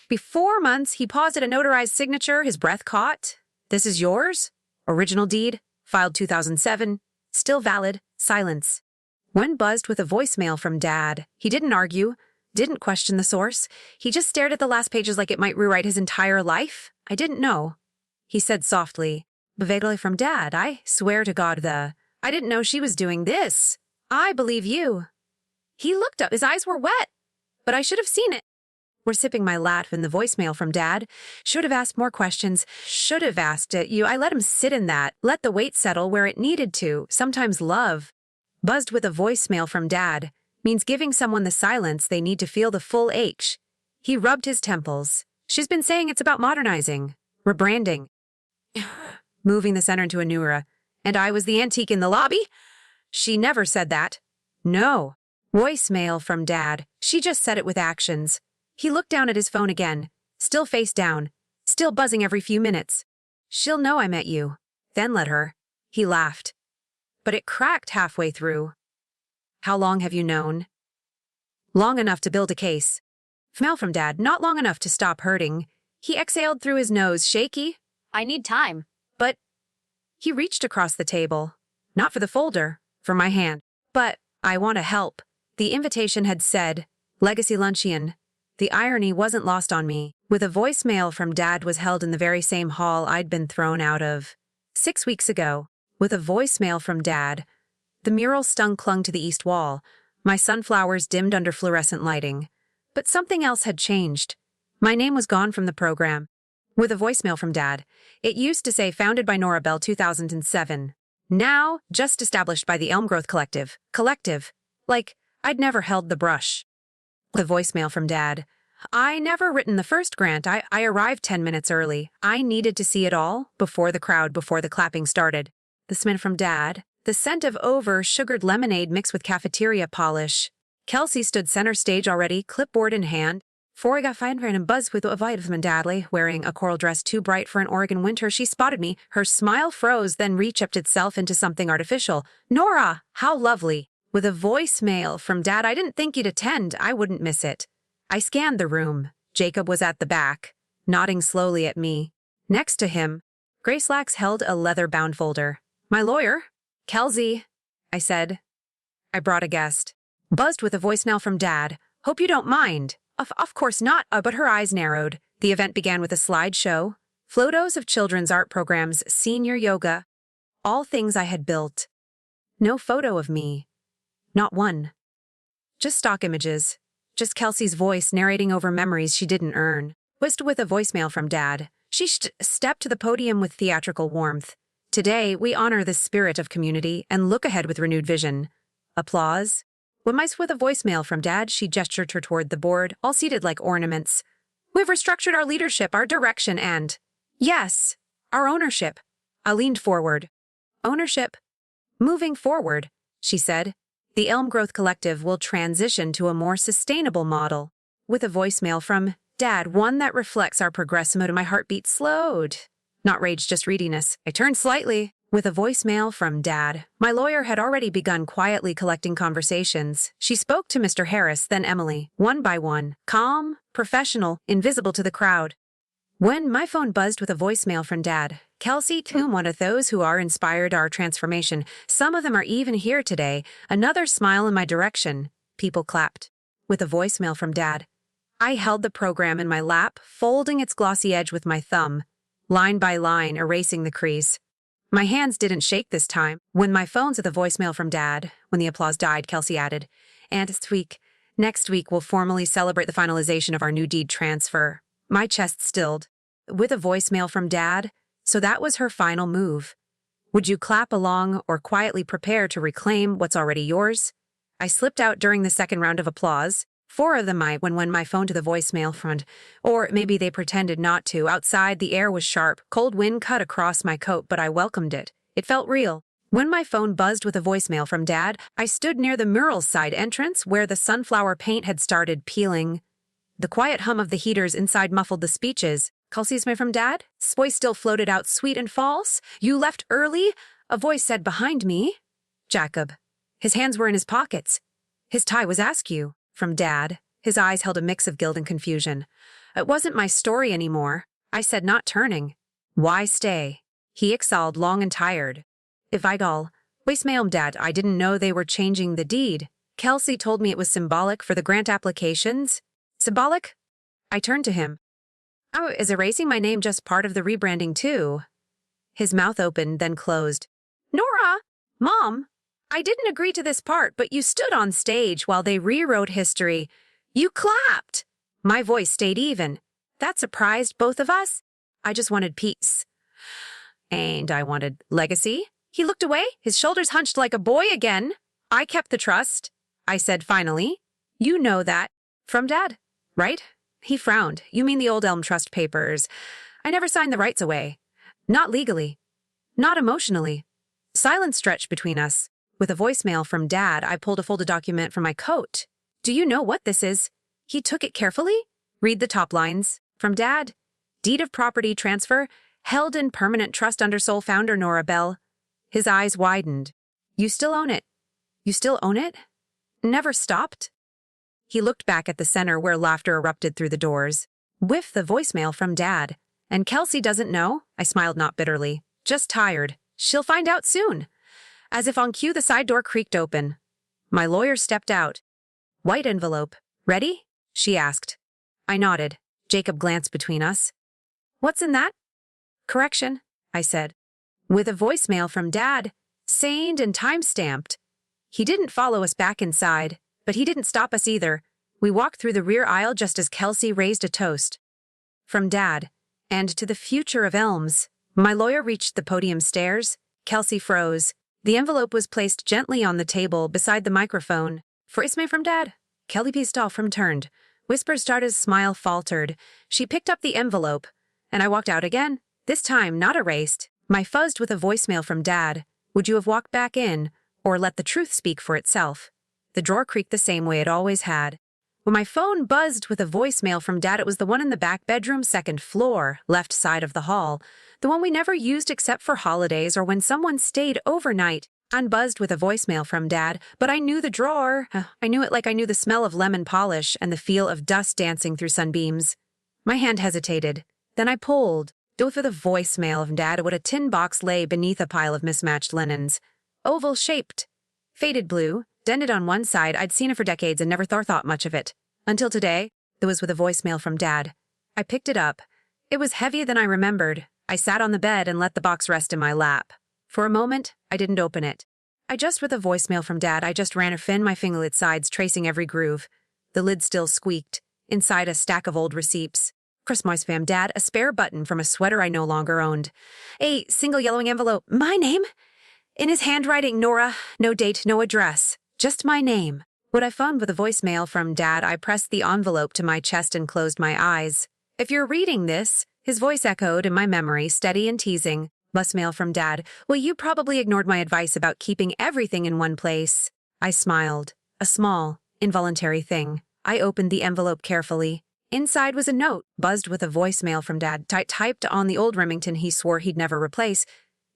Before months, he paused at a notarized signature, his breath caught. This is yours? Original deed, filed 2007, still valid, silence. When buzzed with a voicemail from Dad, he didn't argue, didn't question the source. He just stared at the last pages like it might rewrite his entire life. I didn't know. He said softly, betrayal from Dad, I swear to God I didn't know she was doing this. I believe you. He looked up, his eyes were wet, but I should have seen it. We're sipping my lat in the voicemail from Dad. Should have asked more questions. Should have asked it. I let him sit in that. Let the weight settle where it needed to. Sometimes love. Buzzed with a voicemail from Dad means giving someone the silence they need to feel the full ache. He rubbed his temples. She's been saying it's about modernizing. Rebranding. Moving the center into a new era. And I was the antique in the lobby? She never said that. No. Voicemail from Dad. She just said it with actions. He looked down at his phone again, still face down, still buzzing every few minutes. She'll know I met you. Then let her. He laughed. But it cracked halfway through. How long have you known? Long enough to build a case. Smell from Dad, not long enough to stop hurting. He exhaled through his nose, shaky. I need time. But he reached across the table. Not for the folder, for my hand. But I want to help. The invitation had said, Legacy Luncheon. The irony wasn't lost on me. With a voicemail from Dad was held in the very same hall I'd been thrown out of 6 weeks ago. With a voicemail from Dad. The mural clung to the east wall. My sunflowers dimmed under fluorescent lighting. But something else had changed. My name was gone from the program. With a voicemail from Dad. It used to say founded by Nora Ellis 2007. Now, just established by the Elm Growth Collective. Collective. Like, I'd never held the brush. The voicemail from Dad. I never written the first grant. I arrived 10 minutes early. I needed to see it all before the clapping started. The smell from Dad. The scent of over-sugared lemonade mixed with cafeteria polish. Kelsey stood center stage already, clipboard in hand. Before I got fine and buzzed with a vitamin Dadley, wearing a coral dress too bright for an Oregon winter, she spotted me. Her smile froze, then reached itself into something artificial. Nora, how lovely. With a voicemail from Dad, I didn't think you'd attend. I wouldn't miss it. I scanned the room. Jacob was at the back, nodding slowly at me. Next to him, Grace Lax held a leather-bound folder. My lawyer? Kelsey, I said. I brought a guest. Buzzed with a voicemail from Dad. Hope you don't mind. Of course not, but her eyes narrowed. The event began with a slideshow. Photos of children's art programs, senior yoga. All things I had built. No photo of me. Not one. Just stock images. Just Kelsey's voice narrating over memories she didn't earn. Whisked with a voicemail from Dad. She stepped to the podium with theatrical warmth. Today, we honor the spirit of community and look ahead with renewed vision. Applause. When with a voicemail from Dad, she gestured her toward the board, all seated like ornaments. We've restructured our leadership, our direction, and, yes, our ownership. I leaned forward. Ownership. Moving forward, she said. The Elm Growth Collective will transition to a more sustainable model. With a voicemail from Dad, one that reflects our progress mode, my heartbeat slowed. Not rage, just readiness. I turned slightly. With a voicemail from Dad, my lawyer had already begun quietly collecting conversations. She spoke to Mr. Harris, then Emily, one by one, calm, professional, invisible to the crowd. When my phone buzzed with a voicemail from Dad, Kelsey, too, one of those who are inspired our transformation. Some of them are even here today. Another smile in my direction. People clapped. With a voicemail from Dad, I held the program in my lap, folding its glossy edge with my thumb, line by line, erasing the crease. My hands didn't shake this time. When my phone's with a voicemail from Dad, when the applause died, Kelsey added, and next week we'll formally celebrate the finalization of our new deed transfer. My chest stilled. With a voicemail from Dad, so that was her final move. Would you clap along or quietly prepare to reclaim what's already yours? I slipped out during the second round of applause. 4 of them might when my phone to the voicemail front, or maybe they pretended not to. Outside, the air was sharp. Cold wind cut across my coat, but I welcomed it. It felt real. When my phone buzzed with a voicemail from Dad, I stood near the mural's side entrance where the sunflower paint had started peeling. The quiet hum of the heaters inside muffled the speeches. "Kelsey's me from Dad?" Voice still floated out sweet and false. "You left early?" A voice said behind me. Jacob. His hands were in his pockets. His tie was askew. From Dad. His eyes held a mix of guilt and confusion. It wasn't my story anymore. I said, not turning. "Why stay?" He exhaled, long and tired. "If I go, voicemail Dad, I didn't know they were changing the deed. Kelsey told me it was symbolic for the grant applications." "Symbolic?" I turned to him. "Oh, is erasing my name just part of the rebranding too?" His mouth opened, then closed. "Nora! Mom! I didn't agree to this part, but you stood on stage while they rewrote history. You clapped!" My voice stayed even. "That surprised both of us. I just wanted peace. And I wanted legacy." He looked away, his shoulders hunched like a boy again. "I kept the trust," I said finally. "You know that. From Dad, right?" He frowned. "You mean the old Elm Trust papers. I never signed the rights away. Not legally. Not emotionally." Silence stretched between us. With a voicemail from Dad, I pulled a folded document from my coat. "Do you know what this is?" He took it carefully. "Read the top lines. From Dad. Deed of property transfer, held in permanent trust under sole founder Nora Bell." His eyes widened. "You still own it? You still own it? Never stopped?" He looked back at the center where laughter erupted through the doors. "Whiff the voicemail from Dad. And Kelsey doesn't know?" I smiled, not bitterly. "Just tired. She'll find out soon." As if on cue, the side door creaked open. My lawyer stepped out. "White envelope. Ready?" she asked. I nodded. Jacob glanced between us. "What's in that?" "Correction," I said. "With a voicemail from Dad. Signed and time-stamped." He didn't follow us back inside, but he didn't stop us either. We walked through the rear aisle just as Kelsey raised a toast. "From Dad. And to the future of Elms." My lawyer reached the podium stairs. Kelsey froze. The envelope was placed gently on the table beside the microphone. "For Ismay from Dad." Kelly pieced off from turned. Whispers started, smile faltered. She picked up the envelope, and I walked out again. This time, not erased. My fuzzed with a voicemail from Dad. "Would you have walked back in, or let the truth speak for itself?" The drawer creaked the same way it always had. When my phone buzzed with a voicemail from Dad, it was the one in the back bedroom, second floor, left side of the hall. The one we never used except for holidays or when someone stayed overnight. Unbuzzed with a voicemail from Dad, but I knew the drawer. I knew it like I knew the smell of lemon polish and the feel of dust dancing through sunbeams. My hand hesitated. Then I pulled. Dove for the voicemail of Dad, what a tin box lay beneath a pile of mismatched linens. Oval-shaped. Faded blue. Dented on one side. I'd seen it for decades and never thought much of it. Until today, it was with a voicemail from Dad. I picked it up. It was heavier than I remembered. I sat on the bed and let the box rest in my lap. For a moment, I didn't open it. With a voicemail from Dad, I just ran a fin my fingerlid sides, tracing every groove. The lid still squeaked. Inside, a stack of old receipts. Christmas fam Dad, a spare button from a sweater I no longer owned. A single yellowing envelope. My name? In his handwriting, Nora. No date, no address. Just my name. When I phoned with a voicemail from Dad, I pressed the envelope to my chest and closed my eyes. "If you're reading this," his voice echoed in my memory, steady and teasing. "Voicemail from Dad. Well, you probably ignored my advice about keeping everything in one place." I smiled. A small, involuntary thing. I opened the envelope carefully. Inside was a note, buzzed with a voicemail from Dad, typed on the old Remington he swore he'd never replace.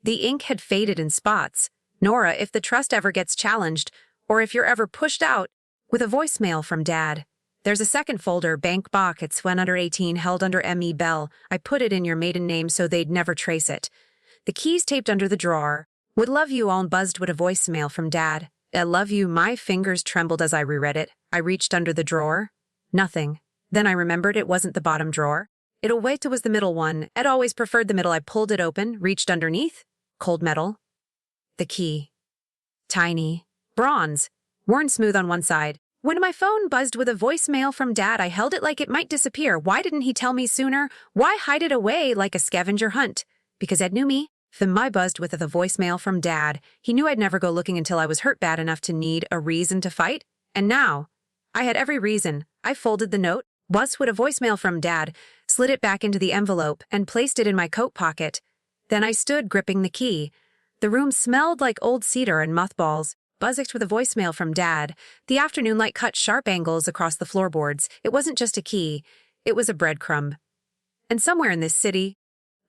The ink had faded in spots. "Nora, if the trust ever gets challenged, or if you're ever pushed out," with a voicemail from Dad. "There's a second folder, bank box. It's when under 18, held under M.E. Bell. I put it in your maiden name so they'd never trace it. The keys taped under the drawer. Would love you all," buzzed with a voicemail from Dad. "I love you." My fingers trembled as I reread it. I reached under the drawer. Nothing. Then I remembered it wasn't the bottom drawer. It was the middle one. I'd always preferred the middle. I pulled it open, reached underneath. Cold metal. The key. Tiny. Bronze. Worn smooth on one side. When my phone buzzed with a voicemail from Dad, I held it like it might disappear. Why didn't he tell me sooner? Why hide it away like a scavenger hunt? Because Ed knew me. Then my buzzed with a voicemail from Dad. He knew I'd never go looking until I was hurt bad enough to need a reason to fight. And now, I had every reason. I folded the note, buzzed with a voicemail from Dad, slid it back into the envelope, and placed it in my coat pocket. Then I stood gripping the key. The The room smelled like old cedar and mothballs. Buzzed with a voicemail from Dad. The afternoon light cut sharp angles across the floorboards. It wasn't just a key. It was a breadcrumb. And somewhere in this city,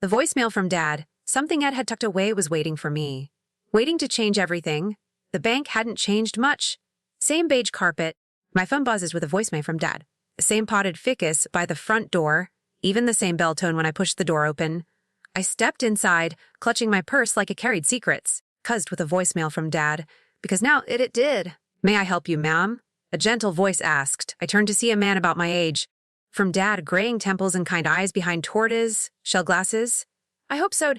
the voicemail from Dad, something Ed had tucked away, was waiting for me. Waiting to change everything. The bank hadn't changed much. Same beige carpet. My phone buzzes with a voicemail from Dad. The same potted ficus by the front door. Even the same bell tone when I pushed the door open. I stepped inside, clutching my purse like it carried secrets. Buzzed with a voicemail from Dad. Because now it did. "May I help you, ma'am?" A gentle voice asked. I turned to see a man about my age. From Dad, graying temples and kind eyes behind tortoise shell glasses. "I hope so."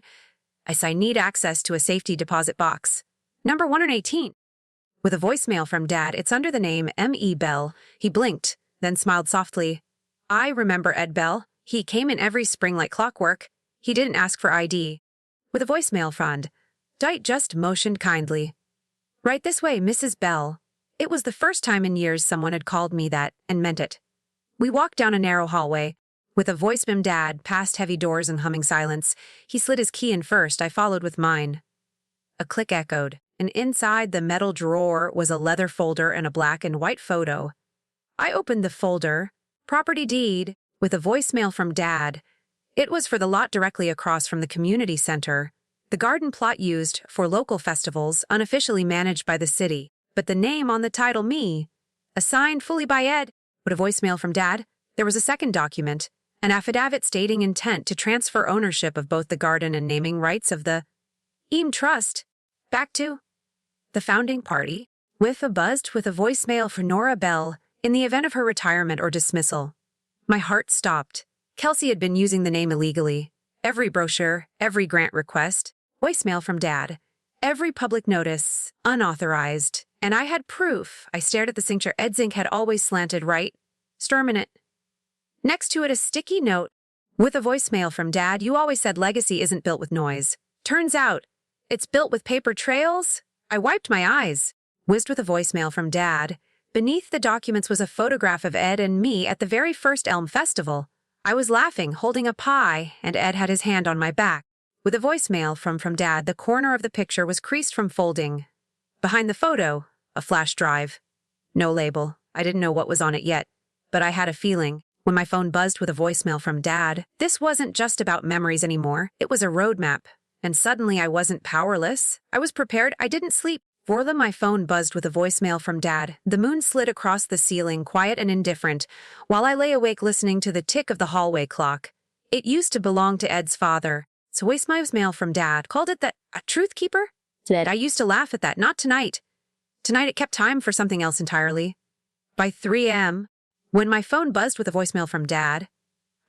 I need access to a safety deposit box. Number 118. With a voicemail from Dad, it's under the name M.E. Bell. He blinked, then smiled softly. "I remember Ed Bell. He came in every spring like clockwork. He didn't ask for ID." With a voicemail from Dite just motioned kindly. "Right this way, Mrs. Bell." It was the first time in years someone had called me that and meant it. We walked down a narrow hallway. With a voice from Dad, past heavy doors and humming silence. He slid his key in first. I followed with mine. A click echoed, and inside the metal drawer was a leather folder and a black and white photo. I opened the folder. Property deed, with a voicemail from Dad. It was for the lot directly across from the community center. The garden plot used for local festivals, unofficially managed by the city. But the name on the title, me. Assigned fully by Ed. With a voicemail from Dad, there was a second document. An affidavit stating intent to transfer ownership of both the garden and naming rights of the Eam Trust back to the founding party, with a voicemail for Nora Bell in the event of her retirement or dismissal. My heart stopped. Kelsey had been using the name illegally. Every brochure, every grant request, voicemail from Dad, every public notice, unauthorized. And I had proof. I stared at the signature. Ed's ink had always slanted right. Storm in it. Next to it, a sticky note. With a voicemail from Dad, "You always said legacy isn't built with noise. Turns out, it's built with paper trails." I wiped my eyes. Whizzed with a voicemail from Dad. Beneath the documents was a photograph of Ed and me at the very first Elm Festival. I was laughing, holding a pie, and Ed had his hand on my back. With a voicemail from Dad, the corner of the picture was creased from folding. Behind the photo, a flash drive. No label. I didn't know what was on it yet, but I had a feeling. When my phone buzzed with a voicemail from Dad, this wasn't just about memories anymore. It was a roadmap. And suddenly I wasn't powerless. I was prepared. I didn't sleep. For them, my phone buzzed with a voicemail from Dad. The moon slid across the ceiling, quiet and indifferent, while I lay awake listening to the tick of the hallway clock. It used to belong to Ed's father. So voicemail from Dad called it a truth keeper? I used to laugh at that. Not tonight. Tonight it kept time for something else entirely. By 3 a.m., when my phone buzzed with a voicemail from Dad,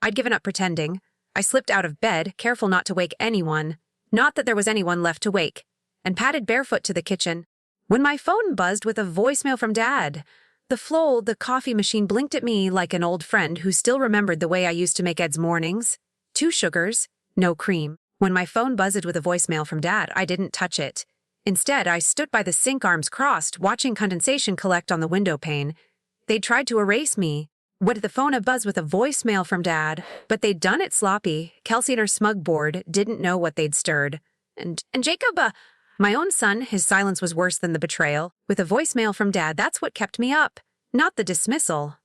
I'd given up pretending. I slipped out of bed, careful not to wake anyone. Not that there was anyone left to wake, and padded barefoot to the kitchen. When my phone buzzed with a voicemail from Dad, the coffee machine blinked at me like an old friend who still remembered the way I used to make Ed's mornings. 2 sugars, no cream. When my phone buzzed with a voicemail from Dad, I didn't touch it. Instead, I stood by the sink, arms crossed, watching condensation collect on the window pane. They'd tried to erase me. With the phone buzz with a voicemail from Dad, but they'd done it sloppy. Kelsey and her smug board didn't know what they'd stirred. And Jacob, my own son, his silence was worse than the betrayal. With a voicemail from Dad, that's what kept me up. Not the dismissal,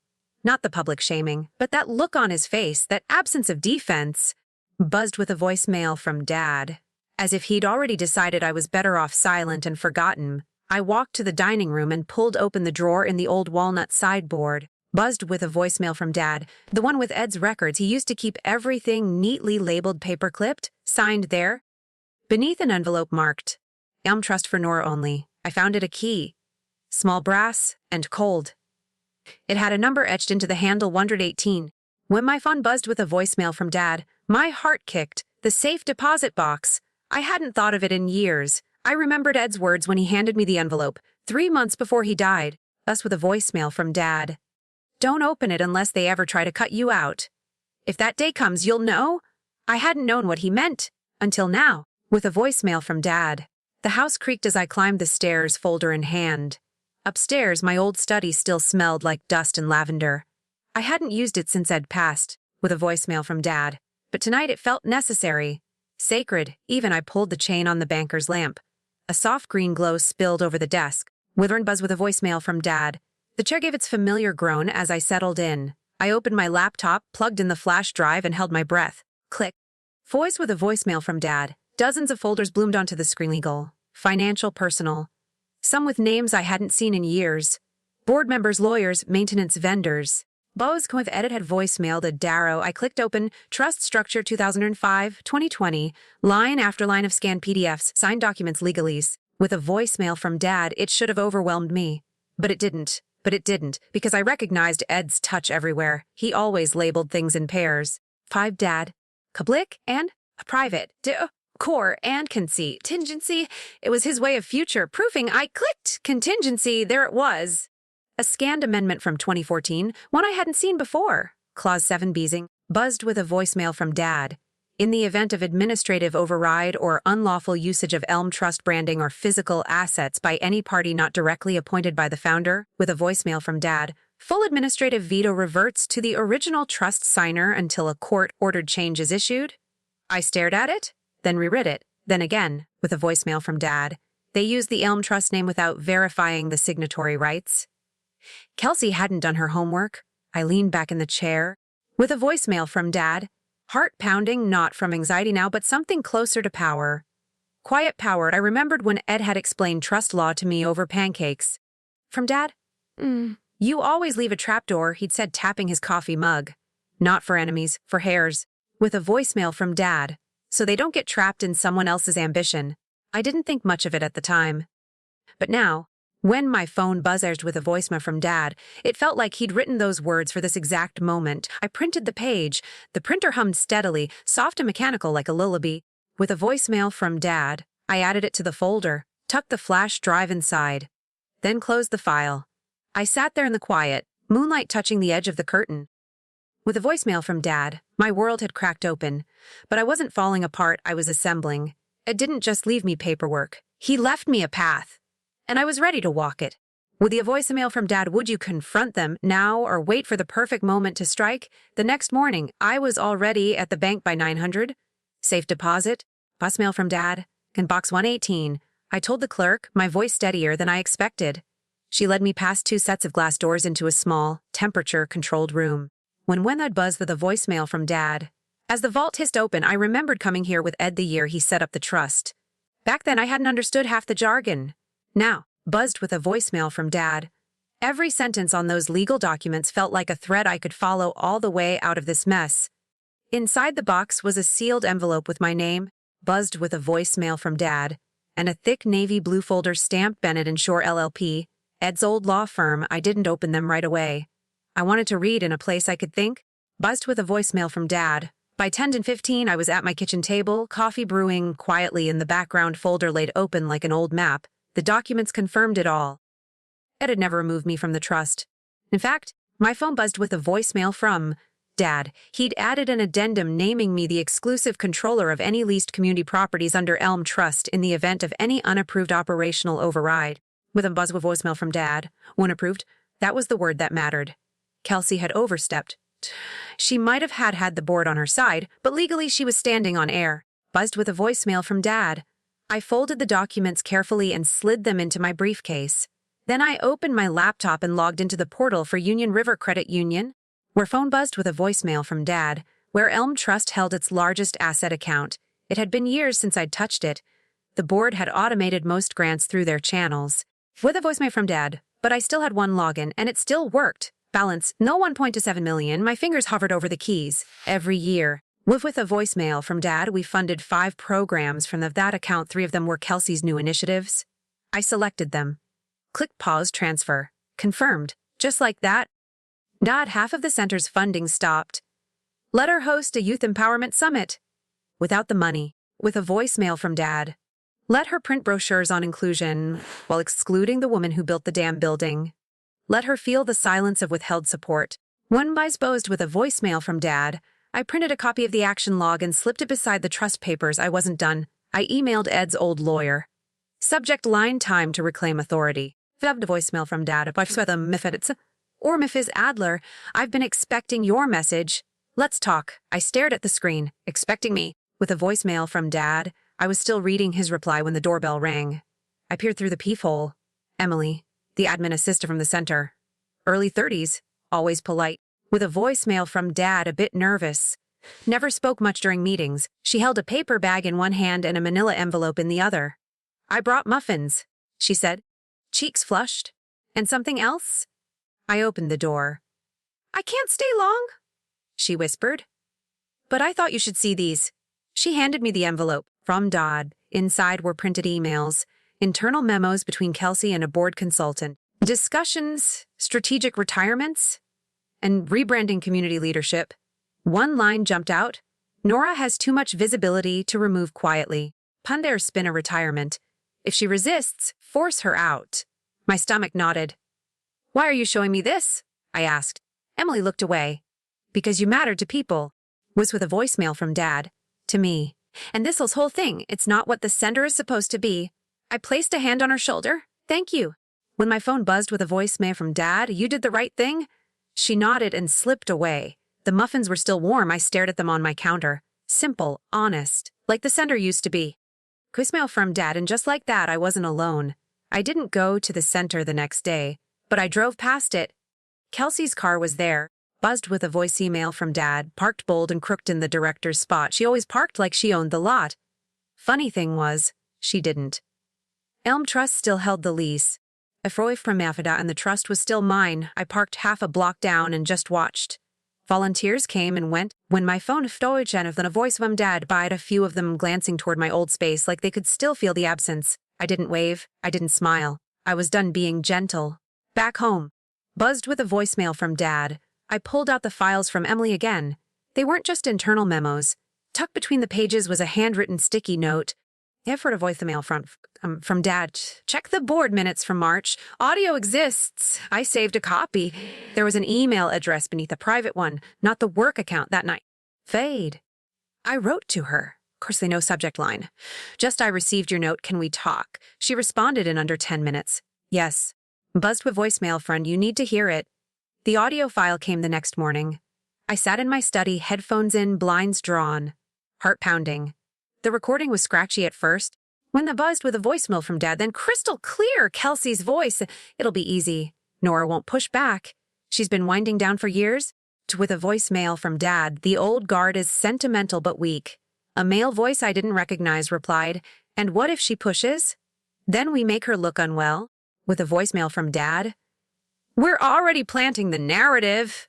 not the public shaming, but that look on his face, that absence of defense. Buzzed with a voicemail from Dad. As if he'd already decided I was better off silent and forgotten, I walked to the dining room and pulled open the drawer in the old walnut sideboard. Buzzed with a voicemail from Dad, the one with Ed's records. He used to keep everything neatly labeled, paper-clipped, signed there. Beneath an envelope marked, Elm Trust for Nora only. I found it a key. Small brass and cold. It had a number etched into the handle, 118. When my phone buzzed with a voicemail from Dad, my heart kicked. The safe deposit box. I hadn't thought of it in years. I remembered Ed's words when he handed me the envelope, 3 months before he died. Thus with a voicemail from Dad. Don't open it unless they ever try to cut you out. If that day comes, you'll know. I hadn't known what he meant. Until now. With a voicemail from Dad. The house creaked as I climbed the stairs, folder in hand. Upstairs, my old study still smelled like dust and lavender. I hadn't used it since Ed passed. With a voicemail from Dad. But tonight it felt necessary. Sacred. Even I pulled the chain on the banker's lamp. A soft green glow spilled over the desk. Withering buzz with a voicemail from Dad. The chair gave its familiar groan as I settled in. I opened my laptop, plugged in the flash drive, and held my breath. Click. Voice with a voicemail from Dad. Dozens of folders bloomed onto the screen. Legal, financial, personal. Some with names I hadn't seen in years. Board members, lawyers, maintenance vendors. Bose with edit had voicemail to Darrow. I clicked open. Trust structure 2005, 2020. Line after line of scanned PDFs, signed documents, legalese. With a voicemail from Dad, it should have overwhelmed me. But it didn't, because I recognized Ed's touch everywhere. He always labeled things in pairs. 5 Dad. Public and private. Core and contingency. It was his way of future-proofing. I clicked contingency. There it was. A scanned amendment from 2014, one I hadn't seen before. Clause 7 Beasing. Buzzed with a voicemail from Dad. In the event of administrative override or unlawful usage of Elm Trust branding or physical assets by any party not directly appointed by the founder, with a voicemail from Dad, full administrative veto reverts to the original trust signer until a court-ordered change is issued. I stared at it, then reread it, then again, with a voicemail from Dad. They used the Elm Trust name without verifying the signatory rights. Kelsey hadn't done her homework. I leaned back in the chair, with a voicemail from Dad. Heart pounding, not from anxiety now, but something closer to power. Quiet powered, I remembered when Ed had explained trust law to me over pancakes. From Dad? You always leave a trapdoor, he'd said, tapping his coffee mug. Not for enemies, for hares. With a voicemail from Dad, so they don't get trapped in someone else's ambition. I didn't think much of it at the time. But now, when my phone buzzed with a voicemail from Dad, it felt like he'd written those words for this exact moment. I printed the page. The printer hummed steadily, soft and mechanical like a lullaby. With a voicemail from Dad, I added it to the folder, tucked the flash drive inside, then closed the file. I sat there in the quiet, moonlight touching the edge of the curtain. With a voicemail from Dad, my world had cracked open, but I wasn't falling apart, I was assembling. It didn't just leave me paperwork. He left me a path. And I was ready to walk it. With the voicemail from Dad, would you confront them now or wait for the perfect moment to strike? The next morning, I was already at the bank by 900. Safe deposit, voicemail from Dad, in box 118. I told the clerk, my voice steadier than I expected. She led me past 2 sets of glass doors into a small, temperature-controlled room. When I'd buzzed with a voicemail from Dad. As the vault hissed open, I remembered coming here with Ed the year he set up the trust. Back then, I hadn't understood half the jargon. Now, buzzed with a voicemail from Dad. Every sentence on those legal documents felt like a thread I could follow all the way out of this mess. Inside the box was a sealed envelope with my name, buzzed with a voicemail from Dad, and a thick navy blue folder stamped Bennett and Shore LLP, Ed's old law firm. I didn't open them right away. I wanted to read in a place I could think. Buzzed with a voicemail from Dad. By 10:15, I was at my kitchen table, coffee brewing quietly in the background, folder laid open like an old map. The documents confirmed it all. Ed had never removed me from the trust. In fact, my phone buzzed with a voicemail from Dad. He'd added an addendum naming me the exclusive controller of any leased community properties under Elm Trust in the event of any unapproved operational override. With a buzz with voicemail from Dad, when approved, that was the word that mattered. Kelsey had overstepped. She might have had the board on her side, but legally she was standing on air. Buzzed with a voicemail from Dad. I folded the documents carefully and slid them into my briefcase. Then I opened my laptop and logged into the portal for Union River Credit Union, where phone buzzed with a voicemail from Dad, where Elm Trust held its largest asset account. It had been years since I'd touched it. The board had automated most grants through their channels. With a voicemail from Dad, but I still had one login, and it still worked. Balance, no 1.27 million. My fingers hovered over the keys. Every year. With a voicemail from Dad, we funded 5 programs from that account. 3 of them were Kelsey's new initiatives. I selected them. Click pause transfer. Confirmed. Just like that. Dad, half of the center's funding stopped. Let her host a youth empowerment summit. Without the money. With a voicemail from Dad. Let her print brochures on inclusion, while excluding the woman who built the damn building. Let her feel the silence of withheld support. One buys buzzed with a voicemail from Dad. I printed a copy of the action log and slipped it beside the trust papers. I wasn't done. I emailed Ed's old lawyer. Subject line, time to reclaim authority. The voicemail from Dad. Or Mrs. Adler, I've been expecting your message. Let's talk. I stared at the screen, expecting me. With a voicemail from Dad, I was still reading his reply when the doorbell rang. I peered through the peephole. Emily, the admin assistant from the center. Early 30s, always polite. With a voicemail from Dad, a bit nervous. Never spoke much during meetings. She held a paper bag in one hand and a manila envelope in the other. I brought muffins, she said, cheeks flushed. And something else? I opened the door. I can't stay long, she whispered. But I thought you should see these. She handed me the envelope. From Dodd. Inside were printed emails, internal memos between Kelsey and a board consultant, discussions, strategic retirements, and rebranding community leadership. One line jumped out. Nora has too much visibility to remove quietly. Punder spin a retirement. If she resists, force her out. My stomach nodded. Why are you showing me this? I asked. Emily looked away. Because you mattered to people. Was with a voicemail from Dad. To me. And this whole thing, it's not what the sender is supposed to be. I placed a hand on her shoulder. Thank you. When my phone buzzed with a voicemail from Dad, you did the right thing? She nodded and slipped away. The muffins were still warm. I stared at them on my counter. Simple, honest, like the sender used to be. Voicemail from Dad, and just like that, I wasn't alone. I didn't go to the center the next day, but I drove past it. Kelsey's car was there, buzzed with a voice email from Dad, parked bold and crooked in the director's spot. She always parked like she owned the lot. Funny thing was, she didn't. Elm Trust still held the lease. Efroy from Mafida, and the trust was still mine. I parked half a block down and just watched. Volunteers came and went. When my phone and then a voice from Dad bide, a few of them glancing toward my old space like they could still feel the absence. I didn't wave. I didn't smile. I was done being gentle. Back home. Buzzed with a voicemail from Dad. I pulled out the files from Emily again. They weren't just internal memos. Tucked between the pages was a handwritten sticky note. I've heard a voicemail from Dad. Check the board minutes from March. Audio exists. I saved a copy. There was an email address beneath a private one, not the work account that night. Fade. I wrote to her. Of course, no subject line. Just, I received your note. Can we talk? She responded in under 10 minutes. Yes. Buzzed with voicemail, friend. You need to hear it. The audio file came the next morning. I sat in my study, headphones in, blinds drawn. Heart pounding. The recording was scratchy at first. When the buzzed with a voicemail from Dad, then crystal clear, Kelsey's voice. It'll be easy. Nora won't push back. She's been winding down for years. With a voicemail from Dad, the old guard is sentimental but weak. A male voice I didn't recognize replied, and what if she pushes? Then we make her look unwell. With a voicemail from Dad. We're already planting the narrative.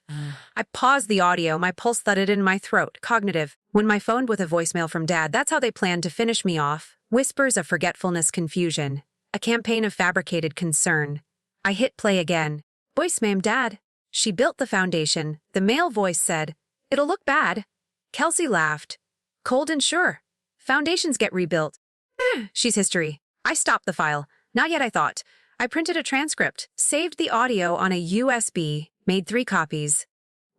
I paused the audio, my pulse thudded in my throat, cognitive. When my phone with a voicemail from Dad, that's how they planned to finish me off. Whispers of forgetfulness, confusion. A campaign of fabricated concern. I hit play again. Voicemail, Dad. She built the foundation. The male voice said, it'll look bad. Kelsey laughed. Cold and sure. Foundations get rebuilt. She's history. I stopped the file. Not yet, I thought. I printed a transcript, saved the audio on a USB, made 3 copies.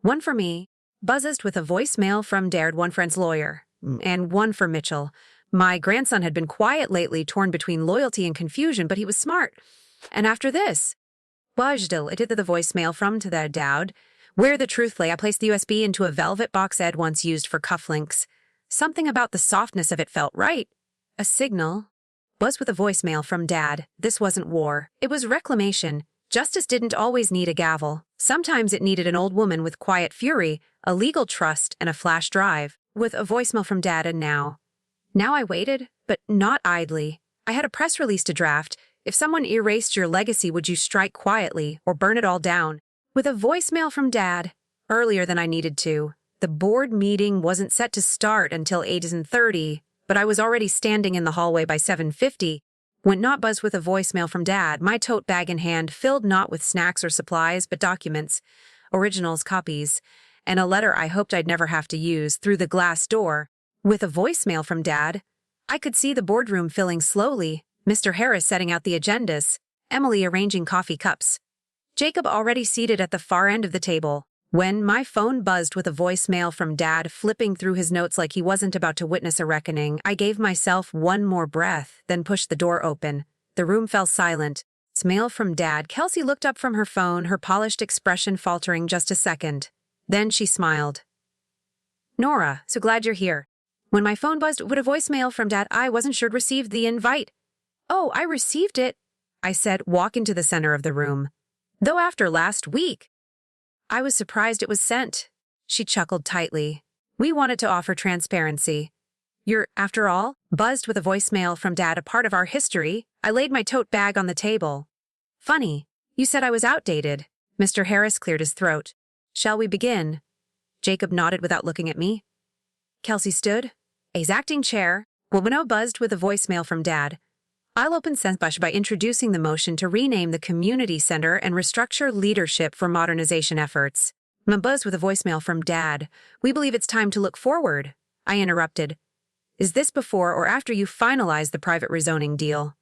One for me, buzzed with a voicemail from Dad, one friend's lawyer, and one for Mitchell. My grandson had been quiet lately, torn between loyalty and confusion, but he was smart. And after this, I did the voicemail from to their Dad. Where the truth lay, I placed the USB into a velvet box Ed once used for cufflinks. Something about the softness of it felt right. A signal. Was with a voicemail from Dad. This wasn't war. It was reclamation. Justice didn't always need a gavel. Sometimes it needed an old woman with quiet fury, a legal trust, and a flash drive. With a voicemail from Dad, and now. Now I waited, but not idly. I had a press release to draft. If someone erased your legacy, would you strike quietly or burn it all down? With a voicemail from Dad. Earlier than I needed to. The board meeting wasn't set to start until 8:30. But I was already standing in the hallway by 7:50, when not buzzed with a voicemail from Dad, my tote bag in hand, filled not with snacks or supplies, but documents, originals, copies, and a letter I hoped I'd never have to use, through the glass door. With a voicemail from Dad, I could see the boardroom filling slowly, Mr. Harris setting out the agendas, Emily arranging coffee cups, Jacob already seated at the far end of the table. When my phone buzzed with a voicemail from Dad, flipping through his notes like he wasn't about to witness a reckoning, I gave myself one more breath, then pushed the door open. The room fell silent. It's mail from Dad. Kelsey looked up from her phone, her polished expression faltering just a second. Then she smiled. Nora, so glad you're here. When my phone buzzed with a voicemail from Dad, I wasn't sure to receive the invite. Oh, I received it, I said, walking to the center of the room. Though after last week, I was surprised it was sent. She chuckled tightly. We wanted to offer transparency. You're, after all, buzzed with a voicemail from Dad, a part of our history. I laid my tote bag on the table. Funny, you said I was outdated. Mr. Harris cleared his throat. Shall we begin? Jacob nodded without looking at me. Kelsey stood. As acting chair, Womano buzzed with a voicemail from Dad. I'll open Senbush by introducing the motion to rename the community center and restructure leadership for modernization efforts. Buzz with a voicemail from Dad. We believe it's time to look forward. I interrupted. Is this before or after you finalize the private rezoning deal?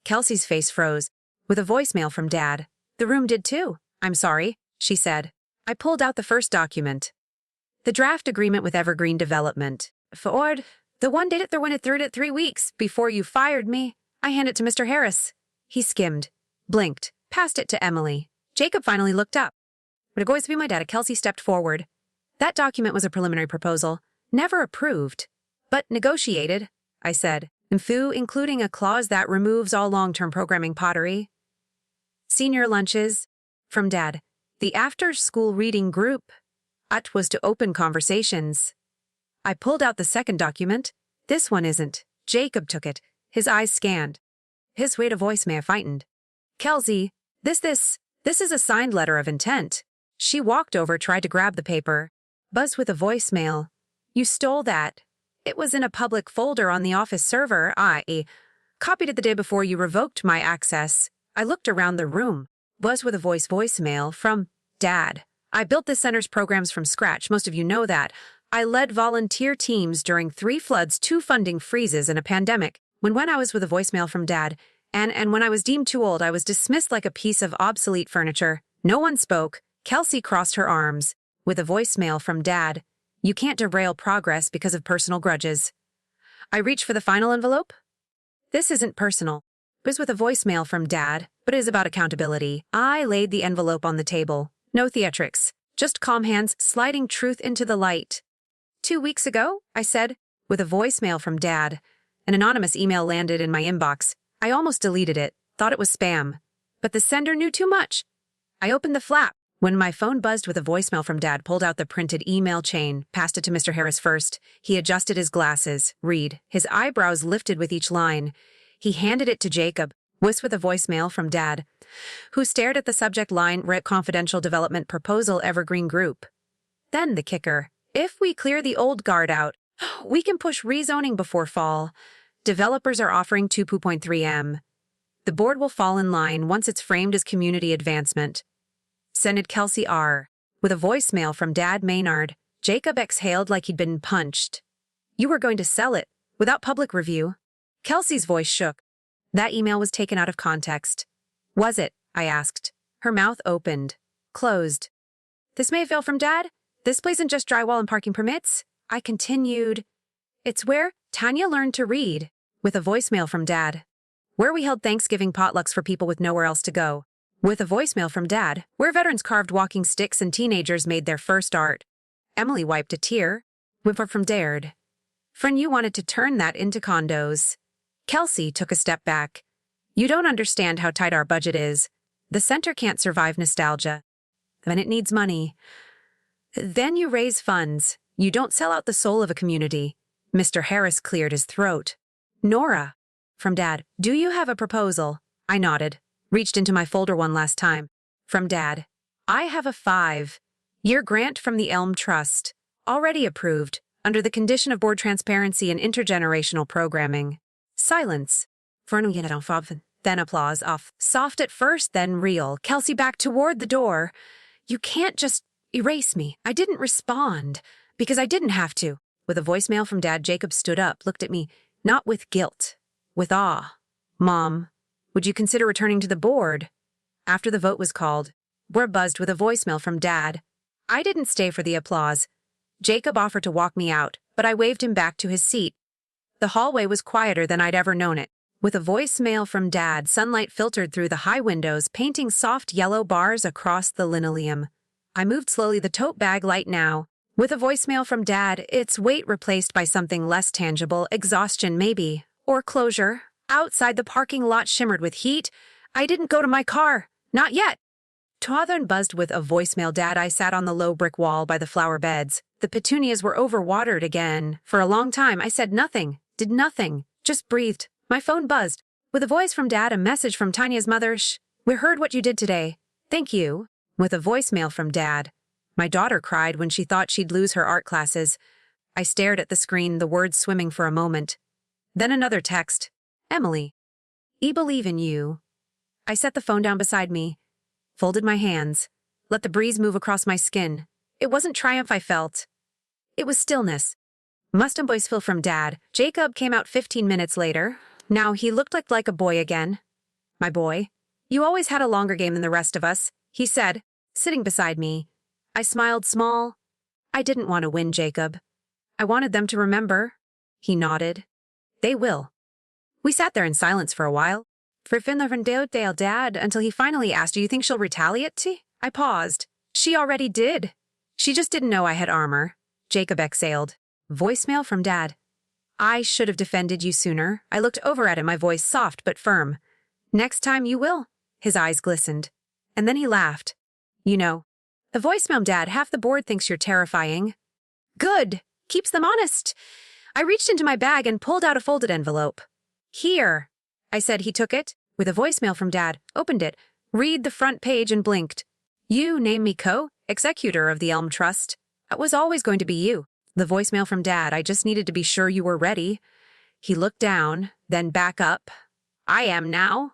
Kelsey's face froze. With a voicemail from Dad. The room did too. I'm sorry, she said. I pulled out the first document. The draft agreement with Evergreen Development. Forward, the one dated the one at 3 weeks before you fired me. I handed it to Mr. Harris. He skimmed, blinked, passed it to Emily. Jacob finally looked up. Would it going to be my dad? Kelsey stepped forward. That document was a preliminary proposal, never approved, but negotiated, I said, including a clause that removes all long-term programming pottery. Senior lunches, from Dad. The after-school reading group. It was to open conversations. I pulled out the second document. This one isn't. Jacob took it. His eyes scanned. His weight of voice may have frightened. Kelsey, this is a signed letter of intent. She walked over, tried to grab the paper. Buzz with a voicemail. You stole that. It was in a public folder on the office server. I copied it the day before you revoked my access. I looked around the room. Buzz with a voicemail from Dad. I built this center's programs from scratch. Most of you know that. I led volunteer teams during 3 floods, 2 funding freezes, and a pandemic. When I was with a voicemail from Dad, and when I was deemed too old, I was dismissed like a piece of obsolete furniture. No one spoke. Kelsey crossed her arms. With a voicemail from Dad. You can't derail progress because of personal grudges. I reached for the final envelope. This isn't personal. It was with a voicemail from Dad, but it is about accountability. I laid the envelope on the table. No theatrics. Just calm hands, sliding truth into the light. 2 weeks ago, I said, with a voicemail from Dad. An anonymous email landed in my inbox. I almost deleted it, thought it was spam. But the sender knew too much. I opened the flap. When my phone buzzed with a voicemail from Dad, pulled out the printed email chain, passed it to Mr. Harris first. He adjusted his glasses. Read. His eyebrows lifted with each line. He handed it to Jacob, with a voicemail from Dad, who stared at the subject line, confidential development proposal Evergreen Group. Then the kicker. If we clear the old guard out, we can push rezoning before fall. Developers are offering 2.3 M. The board will fall in line once it's framed as community advancement. Sended Kelsey R. With a voicemail from Dad Maynard. Jacob exhaled like he'd been punched. You were going to sell it, without public review. Kelsey's voice shook. That email was taken out of context. Was it? I asked. Her mouth opened. Closed. This may have failed from Dad. This place isn't just drywall and parking permits. I continued. It's where Tanya learned to read. With a voicemail from Dad. Where we held Thanksgiving potlucks for people with nowhere else to go. With a voicemail from Dad. Where veterans carved walking sticks and teenagers made their first art. Emily wiped a tear. Whimper from Dared. Friend, you wanted to turn that into condos. Kelsey took a step back. You don't understand how tight our budget is. The center can't survive nostalgia. Then it needs money. Then you raise funds. You don't sell out the soul of a community. Mr. Harris cleared his throat. Nora. From Dad. Do you have a proposal? I nodded. Reached into my folder one last time. From Dad. I have a 5-year grant from the Elm Trust. Already approved. Under the condition of board transparency and intergenerational programming. Silence. Then applause off. Soft at first, then real. Kelsey backed toward the door. You can't just erase me. I didn't respond. Because I didn't have to. With a voicemail from Dad, Jacob stood up, looked at me. Not with guilt. With awe. Mom, would you consider returning to the board? After the vote was called, we're buzzed with a voicemail from Dad. I didn't stay for the applause. Jacob offered to walk me out, but I waved him back to his seat. The hallway was quieter than I'd ever known it. With a voicemail from Dad, sunlight filtered through the high windows, painting soft yellow bars across the linoleum. I moved slowly, the tote bag light now. With a voicemail from Dad, its weight replaced by something less tangible, exhaustion maybe, or closure. Outside, the parking lot shimmered with heat. I didn't go to my car. Not yet. Tawthorne buzzed with a voicemail. Dad, I sat on the low brick wall by the flower beds. The petunias were overwatered again. For a long time, I said nothing, did nothing, just breathed. My phone buzzed. With a voice from Dad, a message from Tanya's mother. We heard what you did today. Thank you. With a voicemail from Dad. My daughter cried when she thought she'd lose her art classes. I stared at the screen, the words swimming for a moment. Then another text. Emily. I believe in you. I set the phone down beside me, folded my hands, let the breeze move across my skin. It wasn't triumph I felt. It was stillness. Must a voicemail from Dad. Jacob came out 15 minutes later. Now he looked like a boy again. My boy. You always had a longer game than the rest of us, he said, sitting beside me. I smiled small. I didn't want to win, Jacob. I wanted them to remember. He nodded. They will. We sat there in silence for a while. For Dale Dad, until he finally asked, do you think she'll retaliate? I paused. She already did. She just didn't know I had armor. Jacob exhaled. Voicemail from Dad. I should have defended you sooner. I looked over at him, my voice soft but firm. Next time you will. His eyes glistened. And then he laughed. You know. A voicemail, Dad. Half the board thinks you're terrifying. Good. Keeps them honest. I reached into my bag and pulled out a folded envelope. Here. I said. He took it. With a voicemail from Dad. Opened it. Read the front page and blinked. You name me co-executor of the Elm Trust. It was always going to be you. The voicemail from Dad. I just needed to be sure you were ready. He looked down, then back up. I am now.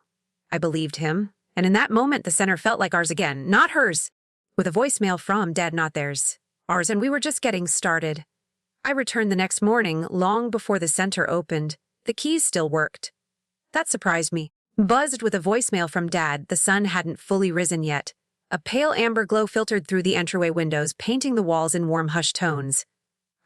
I believed him. And in that moment, the center felt like ours again, not hers. With a voicemail from Dad, not theirs. Ours, and we were just getting started. I returned the next morning, long before the center opened. The keys still worked. That surprised me. Buzzed with a voicemail from Dad, the sun hadn't fully risen yet. A pale amber glow filtered through the entryway windows, painting the walls in warm hushed tones.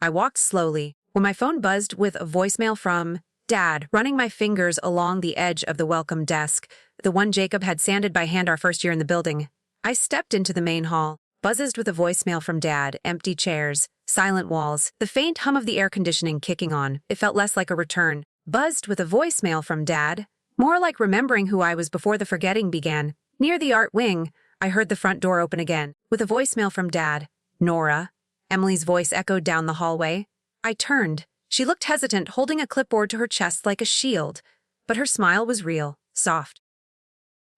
I walked slowly, when my phone buzzed with a voicemail from Dad, running my fingers along the edge of the welcome desk, the one Jacob had sanded by hand our first year in the building. I stepped into the main hall, buzzed with a voicemail from Dad, empty chairs, silent walls, the faint hum of the air conditioning kicking on. It felt less like a return. Buzzed with a voicemail from Dad, more like remembering who I was before the forgetting began. Near the art wing, I heard the front door open again, with a voicemail from Dad. Nora. Emily's voice echoed down the hallway. I turned. She looked hesitant, holding a clipboard to her chest like a shield, but her smile was real, soft.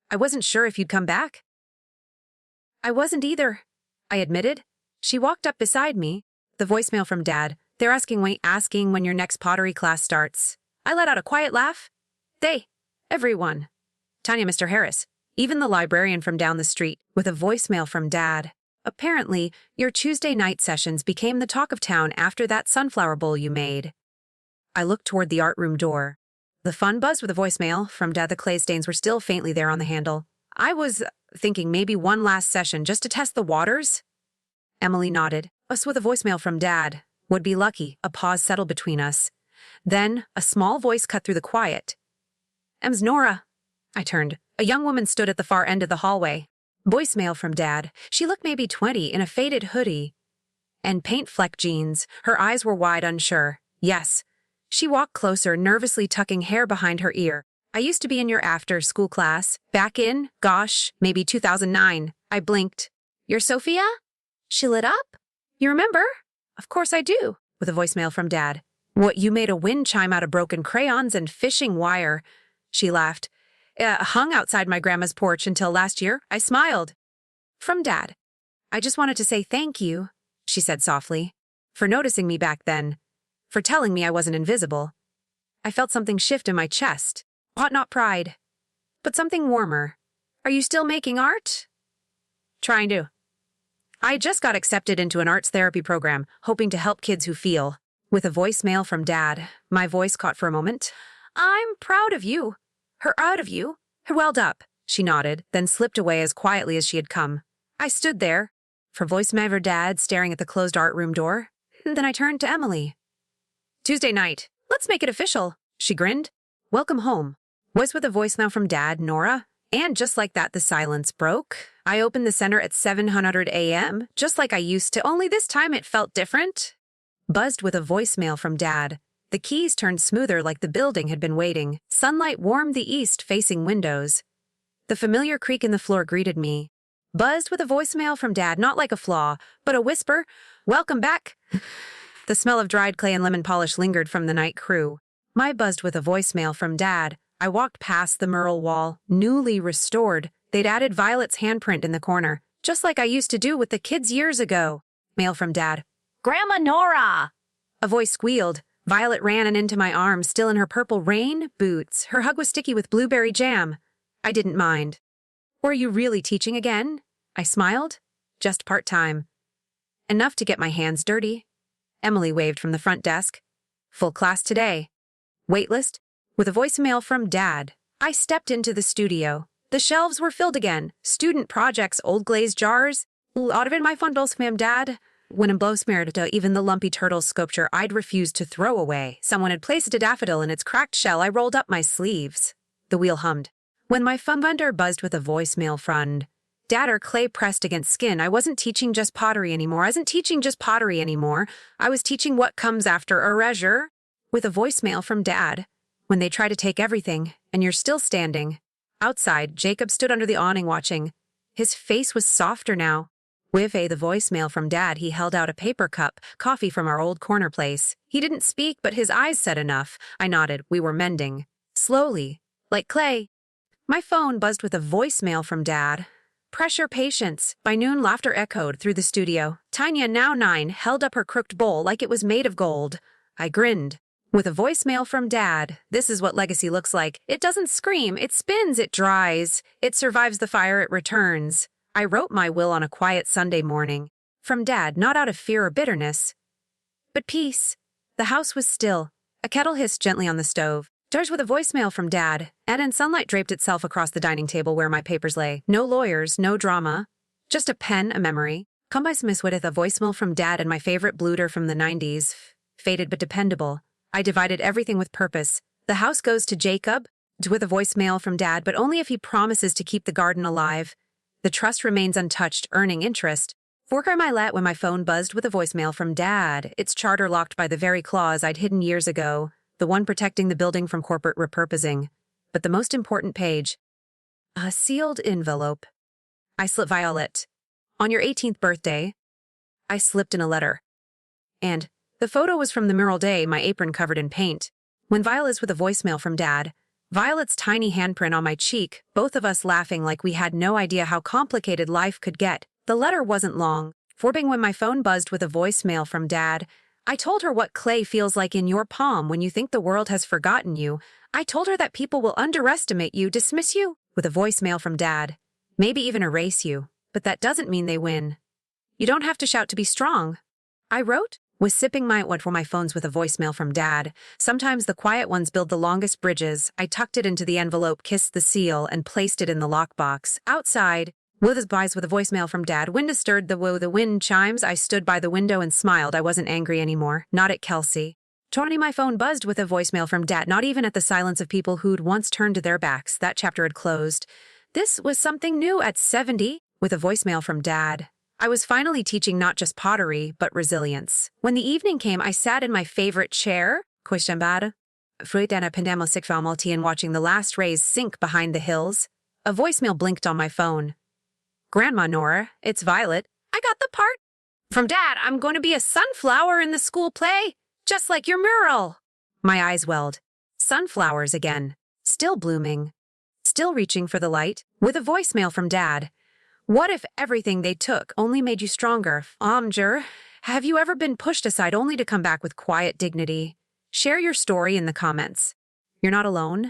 I wasn't sure if you'd come back. I wasn't either, I admitted. She walked up beside me. The voicemail from Dad. They're asking when your next pottery class starts. I let out a quiet laugh. They. Everyone. Tanya, Mr. Harris. Even the librarian from down the street, with a voicemail from Dad. Apparently, your Tuesday night sessions became the talk of town after that sunflower bowl you made. I looked toward the art room door. The phone buzzed with a voicemail from Dad. The clay stains were still faintly there on the handle. I was thinking maybe one last session just to test the waters. Emily nodded. Us with a voicemail from Dad. Would be lucky. A pause settled between us. Then, a small voice cut through the quiet. Em's Nora. I turned. A young woman stood at the far end of the hallway. Voicemail from Dad. She looked maybe 20 in a faded hoodie and paint-flecked jeans. Her eyes were wide, unsure. Yes. She walked closer, nervously tucking hair behind her ear. I used to be in your after-school class. Back in, gosh, maybe 2009. I blinked. You're Sophia? She lit up. You remember? Of course I do. With a voicemail from Dad. What, you made a wind chime out of broken crayons and fishing wire. She laughed. Hung outside my grandma's porch until last year. I smiled. From Dad. I just wanted to say thank you, she said softly, for noticing me back then, for telling me I wasn't invisible. I felt something shift in my chest. Not pride, but something warmer. Are you still making art? Trying to. I just got accepted into an arts therapy program, hoping to help kids who feel. With a voicemail from Dad, my voice caught for a moment. I'm proud of you. Her out of you. Her welled up. She nodded, then slipped away as quietly as she had come. I stood there, for voicemail from Dad, staring at the closed art room door. Then I turned to Emily. Tuesday night. Let's make it official. She grinned. Welcome home. Was with a voicemail from Dad, Nora. And just like that, the silence broke. I opened the center at 700 a.m., just like I used to, only this time it felt different. Buzzed with a voicemail from Dad. The keys turned smoother like the building had been waiting. Sunlight warmed the east-facing windows. The familiar creak in the floor greeted me. Buzzed with a voicemail from Dad, not like a flaw, but a whisper, "Welcome back." The smell of dried clay and lemon polish lingered from the night crew. My buzzed with a voicemail from Dad. I walked past the mural wall, newly restored. They'd added Violet's handprint in the corner, just like I used to do with the kids years ago. Mail from Dad. "Grandma Nora!" A voice squealed. Violet ran and into my arms, still in her purple rain boots. Her hug was sticky with blueberry jam. I didn't mind. "Were you really teaching again?" I smiled. "Just part-time. Enough to get my hands dirty." Emily waved from the front desk. "Full class today." Waitlist? With a voicemail from Dad. I stepped into the studio. The shelves were filled again. Student projects, old glazed jars. Out of it my fondos from Dad. When in blowsmeared, even the lumpy turtle sculpture I'd refused to throw away. Someone had placed a daffodil in its cracked shell. I rolled up my sleeves. The wheel hummed. When my phone vendor buzzed with a voicemail from Dad, or clay pressed against skin, I wasn't teaching just pottery anymore. I was teaching what comes after erasure. With a voicemail from Dad. When they try to take everything, and you're still standing. Outside, Jacob stood under the awning watching. His face was softer now. With the voicemail from Dad, he held out a paper cup, coffee from our old corner place. He didn't speak, but his eyes said enough. I nodded. We were mending. Slowly. Like clay. My phone buzzed with a voicemail from Dad. "Pressure patience." By noon, laughter echoed through the studio. Tanya, now 9, held up her crooked bowl like it was made of gold. I grinned. With a voicemail from Dad, "This is what legacy looks like. It doesn't scream, it spins, it dries. It survives the fire, it returns." I wrote my will on a quiet Sunday morning. From Dad, not out of fear or bitterness, but peace. The house was still. A kettle hissed gently on the stove. Doors with a voicemail from Dad, and sunlight draped itself across the dining table where my papers lay. No lawyers, no drama. Just a pen, a memory. Come by Smith with a voicemail from Dad and my favorite bluter from the 90s. Faded but dependable. I divided everything with purpose. The house goes to Jacob, with a voicemail from Dad, but only if he promises to keep the garden alive. The trust remains untouched, earning interest. Fork my let when my phone buzzed with a voicemail from Dad, its charter locked by the very clause I'd hidden years ago, the one protecting the building from corporate repurposing. But the most important page. A sealed envelope. I slipped Violet. "On your 18th birthday." I slipped in a letter. And the photo was from the mural day, my apron covered in paint. When Violet's with a voicemail from Dad. Violet's tiny handprint on my cheek, both of us laughing like we had no idea how complicated life could get. The letter wasn't long. Forbing when my phone buzzed with a voicemail from Dad. I told her what clay feels like in your palm when you think the world has forgotten you. I told her that people will underestimate you, dismiss you, with a voicemail from Dad. Maybe even erase you. But that doesn't mean they win. You don't have to shout to be strong. I wrote. Was sipping my what for my phones with a voicemail from Dad. Sometimes the quiet ones build the longest bridges. I tucked it into the envelope, kissed the seal, and placed it in the lockbox. Outside, Withers buys with a voicemail from Dad. Wind stirred the wind chimes. I stood by the window and smiled. I wasn't angry anymore. Not at Kelsey. Tony, my phone buzzed with a voicemail from Dad, not even at the silence of people who'd once turned to their backs. That chapter had closed. This was something new at 70, with a voicemail from Dad. I was finally teaching not just pottery, but resilience. When the evening came, I sat in my favorite chair, and watching the last rays sink behind the hills. A voicemail blinked on my phone. "Grandma Nora, it's Violet. I got the part. From Dad, I'm going to be a sunflower in the school play, just like your mural." My eyes welled. Sunflowers again. Still blooming. Still reaching for the light. With a voicemail from Dad. What if everything they took only made you stronger? Have you ever been pushed aside only to come back with quiet dignity? Share your story in the comments. You're not alone.